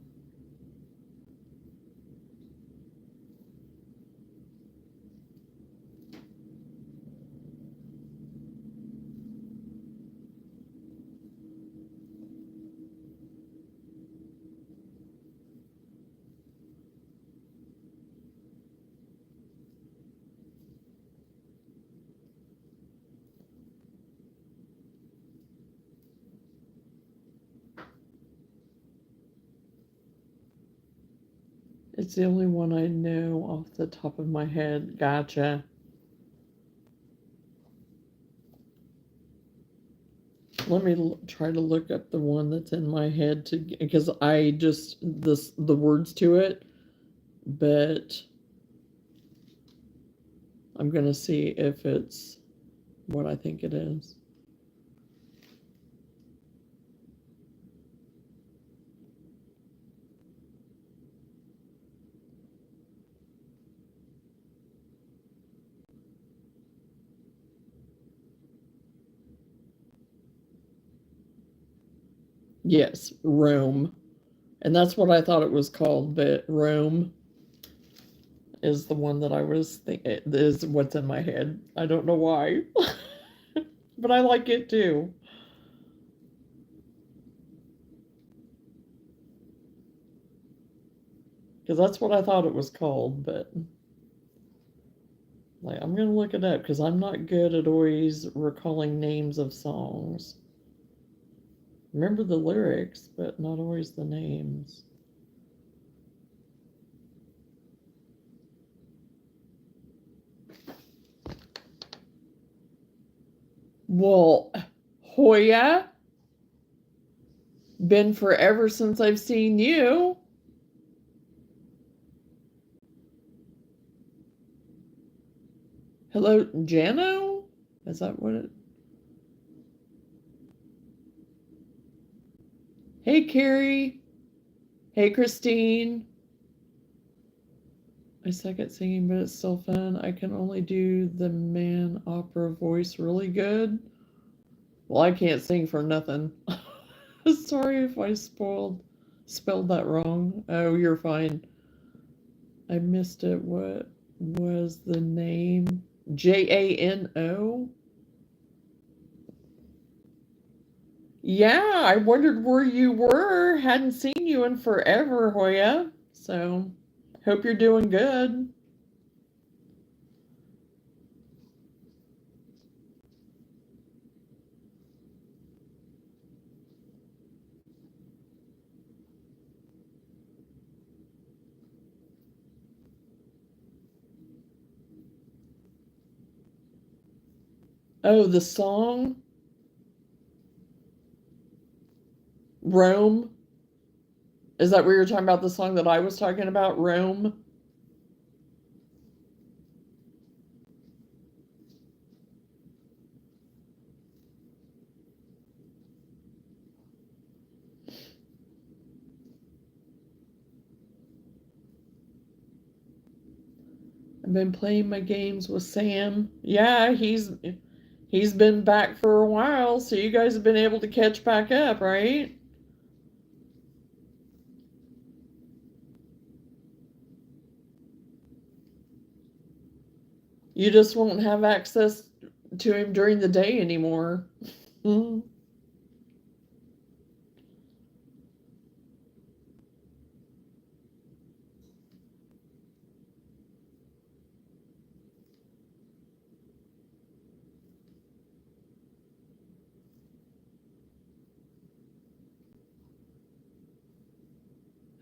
It's the only one I know off the top of my head. Gotcha. Let me try to look up the one that's in my head because I just the words to it, but I'm gonna see if it's what I think it is. Yes, Rome. And that's what I thought it was called, but Rome is the one that I was thinking is what's in my head. I don't know why, but I like it too. Because that's what I thought it was called, but like I'm gonna look it up because I'm not good at always recalling names of songs. Remember the lyrics, but not always the names. Well, Hoya, been forever since I've seen you. Hello, Jano? Is that what it? Hey, Carrie. Hey, Christine. I suck at singing, but it's still fun. I can only do the man opera voice really good. Well, I can't sing for nothing. Sorry if I spelled that wrong. Oh, you're fine. I missed it. What was the name? Jano? Yeah, I wondered where you were. Hadn't seen you in forever, Hoya. So, hope you're doing good. Oh, the song Rome. Is that where you're talking about the song that I was talking about, Rome? I've been playing my games with Sam. Yeah, he's been back for a while, so you guys have been able to catch back up, right? You just won't have access to him during the day anymore. Mm.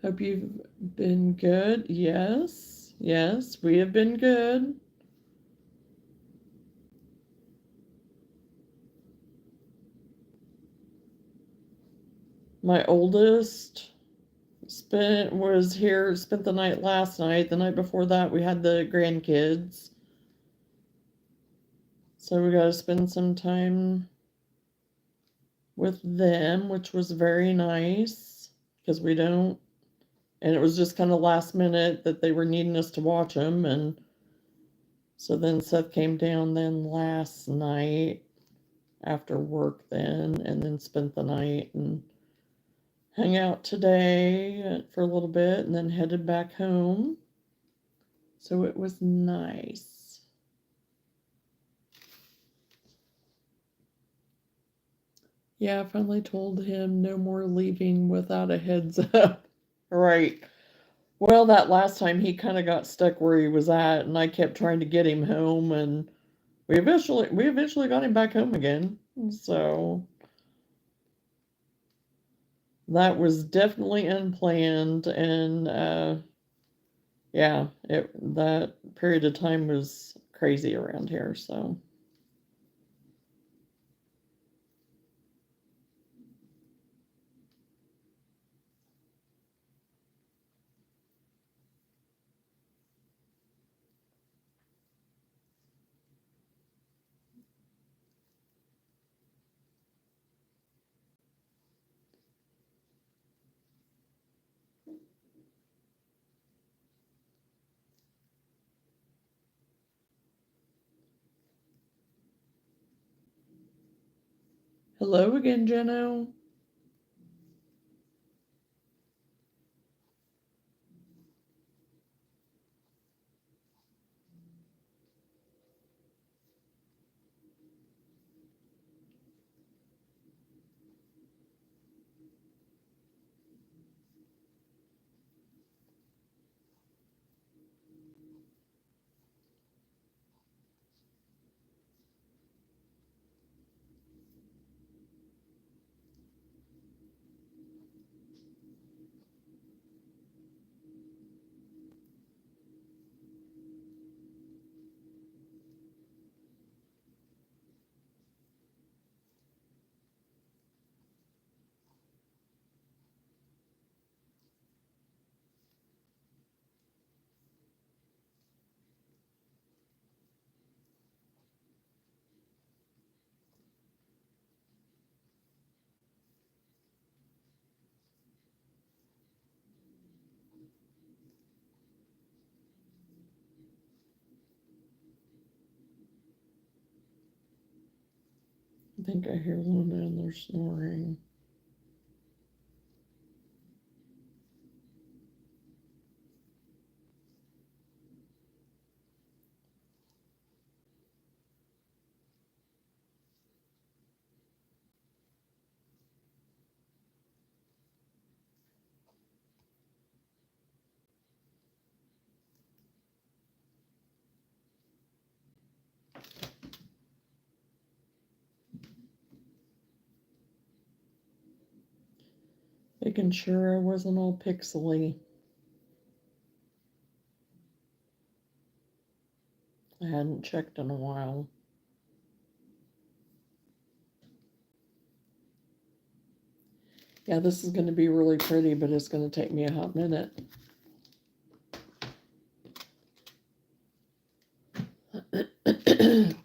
Hope you've been good. Yes, yes, we have been good. My oldest spent the night last night. The night before that, we had the grandkids. So we got to spend some time with them, which was very nice because we don't, and it was just kind of last minute that they were needing us to watch them. And so then Seth came down then last night after work then, and then spent the night and hung out today for a little bit and then headed back home. So it was nice. Yeah, I finally told him no more leaving without a heads up. Right. Well, that last time he kind of got stuck where he was at, and I kept trying to get him home, and we eventually got him back home again. So that was definitely unplanned, and Yeah, that period of time was crazy around here, so. Hello again, Jeno. I think I hear Luna and they're snoring. Making sure I wasn't all pixely. I hadn't checked in a while. Yeah, this is going to be really pretty, but it's going to take me a hot minute. I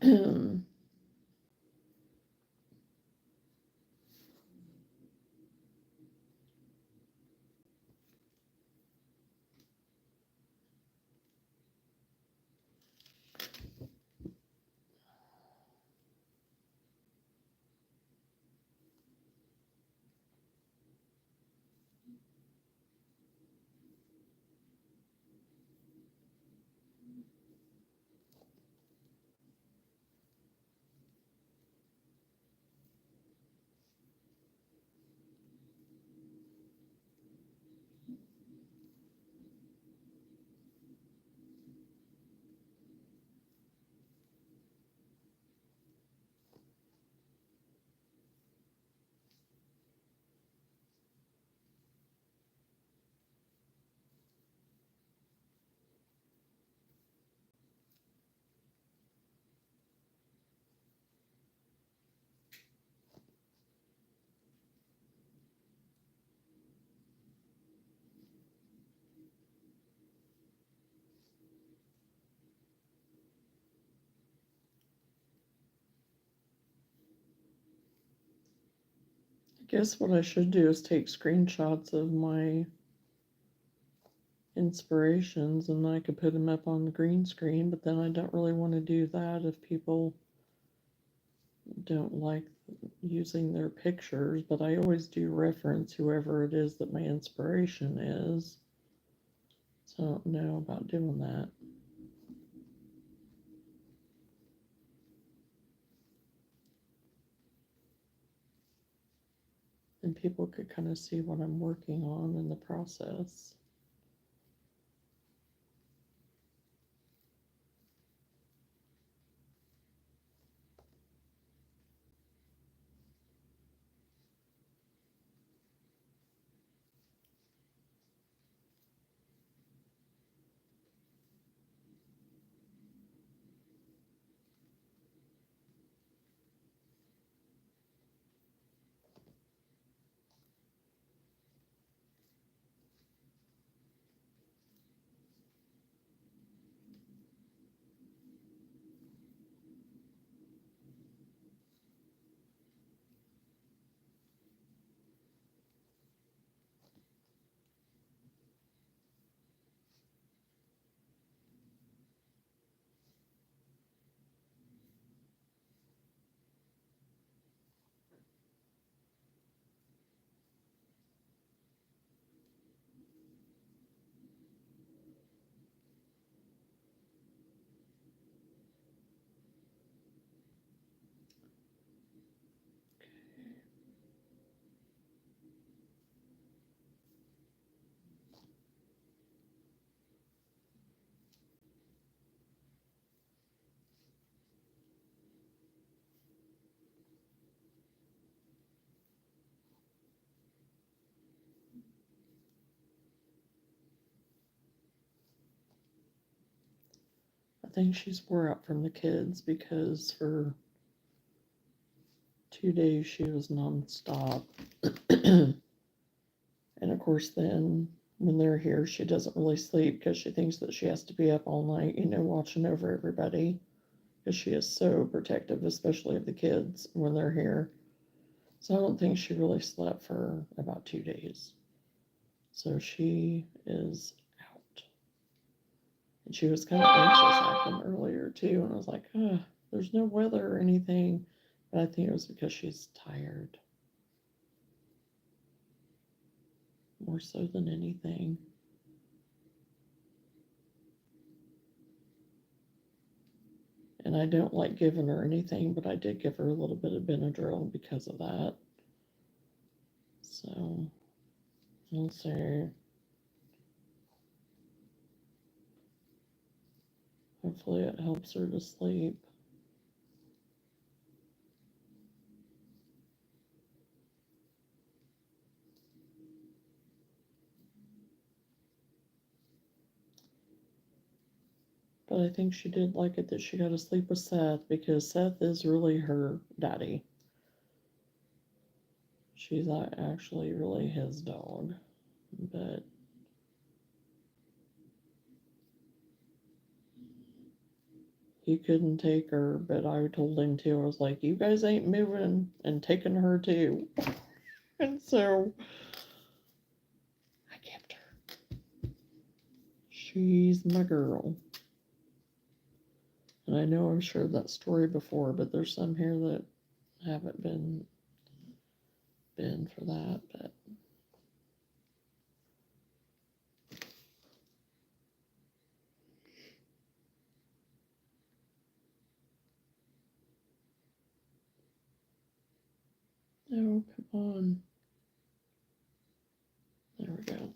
guess what I should do is take screenshots of my inspirations and I could put them up on the green screen, but then I don't really want to do that if people don't like using their pictures, but I always do reference whoever it is that my inspiration is. So I don't know about doing that. And people could kind of see what I'm working on in the process. think she's wore out from the kids because for 2 days she was nonstop. And of course, then when they're here, she doesn't really sleep because she thinks that she has to be up all night, watching over everybody. Because she is so protective, especially of the kids when they're here. So I don't think she really slept for about 2 days. So she is out. And she was kind of anxious acting earlier too. And I was like, there's no weather or anything. But I think it was because she's tired. More so than anything. And I don't like giving her anything, but I did give her a little bit of Benadryl because of that. So, we'll see. Hopefully it helps her to sleep. But I think she did like it that she got to sleep with Seth because Seth is really her daddy. She's not actually really his dog. But he couldn't take her, but I told him to. I was like, you guys ain't moving and taking her too. And so I kept her. She's my girl. And I know I've shared that story before, but there's some here that haven't been for that. But oh, come on. There we go.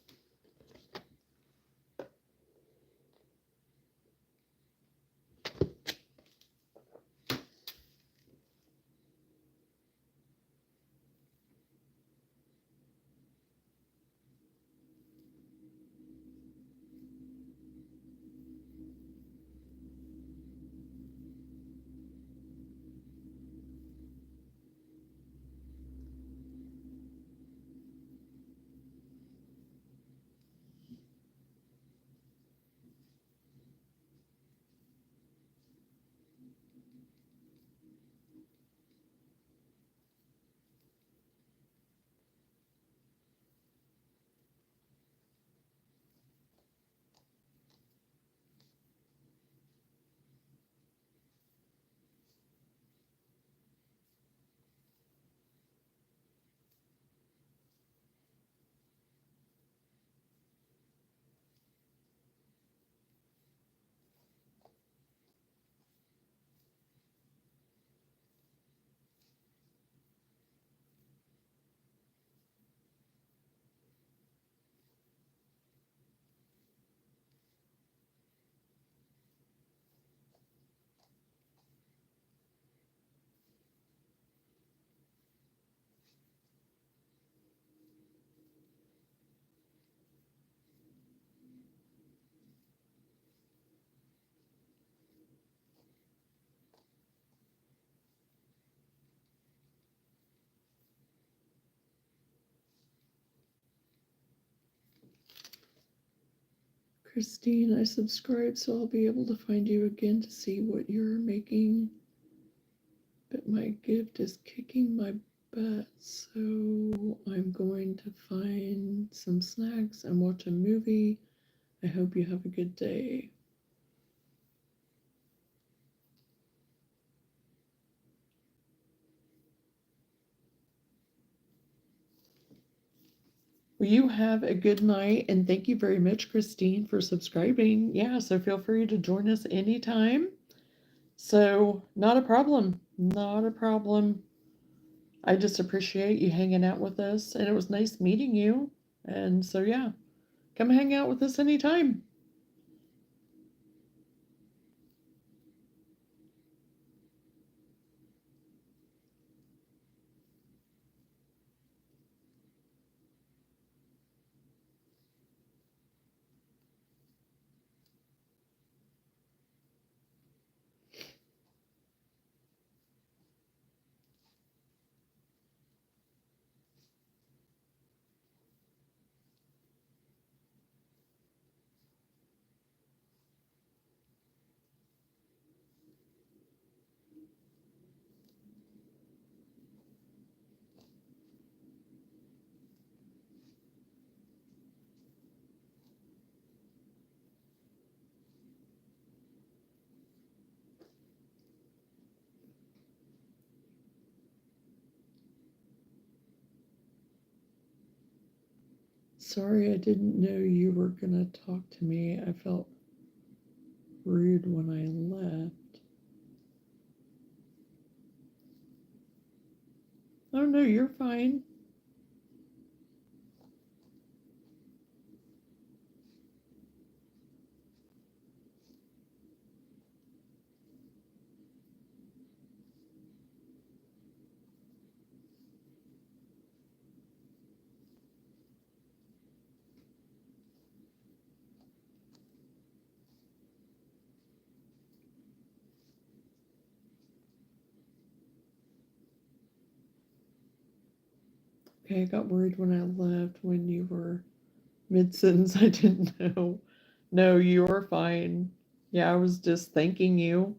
Christine, I subscribed so I'll be able to find you again to see what you're making. But my gift is kicking my butt, so I'm going to find some snacks and watch a movie. I hope you have a good day. Well, you have a good night, and thank you very much, Christine, for subscribing. Yeah, so feel free to join us anytime. So, not a problem. Not a problem. I just appreciate you hanging out with us, and it was nice meeting you. And so, yeah, come hang out with us anytime. Sorry, I didn't know you were gonna talk to me. I felt rude when I left. Oh no, you're fine. Okay, I got worried when I left when you were mid sentence. I didn't know. No, you're fine. Yeah, I was just thanking you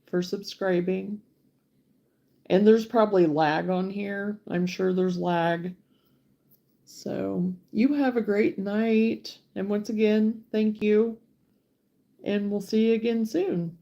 for subscribing. And there's probably lag on here. I'm sure there's lag. So you have a great night. And once again, thank you. And we'll see you again soon.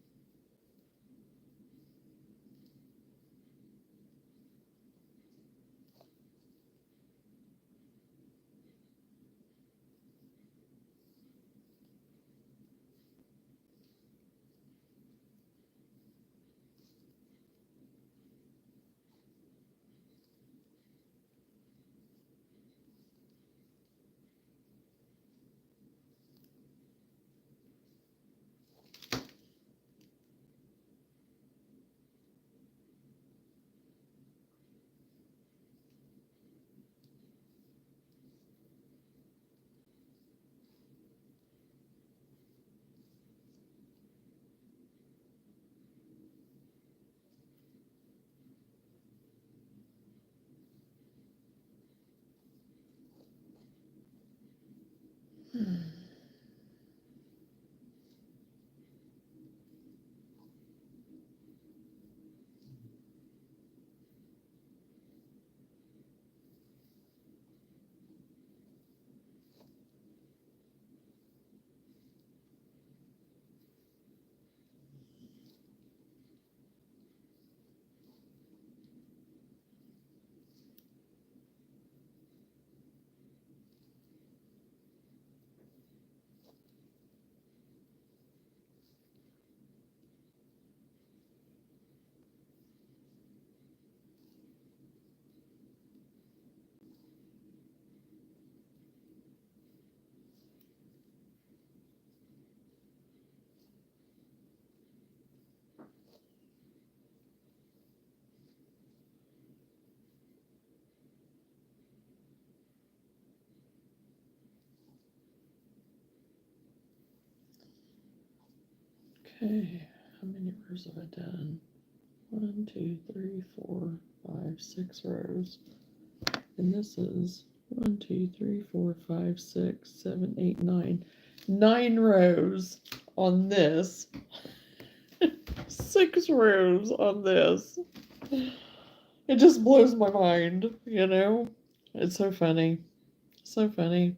Okay, how many rows have I done? 1, 2, 3, 4, 5, 6 rows. And this is 1, 2, 3, 4, 5, 6, 7, 8, 9. 9 rows on this. 6 rows on this. It just blows my mind, you know? It's so funny. So funny.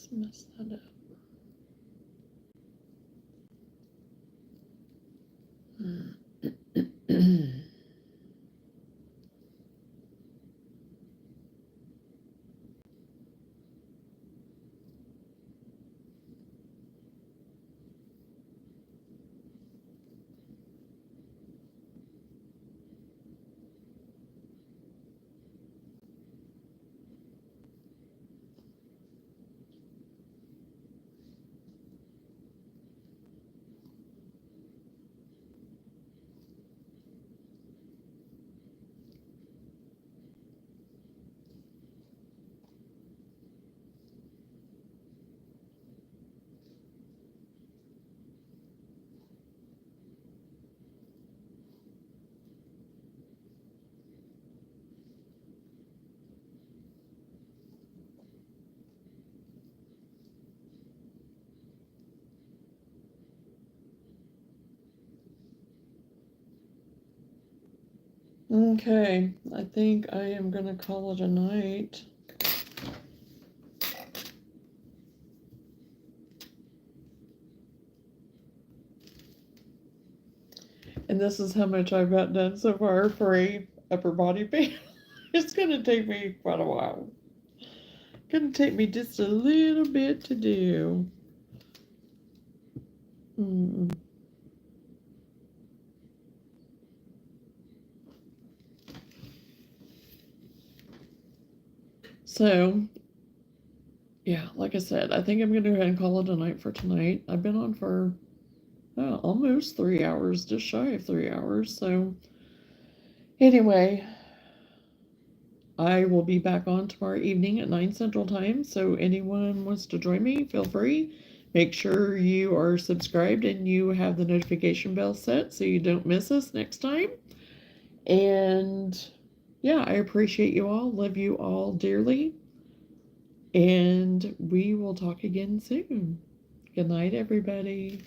just messed that up. Okay, I think I am gonna call it a night. And this is how much I've got done so far for a upper body panel. It's gonna take me quite a while. Gonna take me just a little bit to do. So, yeah, like I said, I think I'm gonna go ahead and call it a night for tonight. I've been on for almost 3 hours, just shy of 3 hours. So, anyway, I will be back on tomorrow evening at 9 Central Time. So, anyone wants to join me, feel free. Make sure you are subscribed and you have the notification bell set so you don't miss us next time. And yeah, I appreciate you all, love you all dearly. And we will talk again soon. Good night, everybody.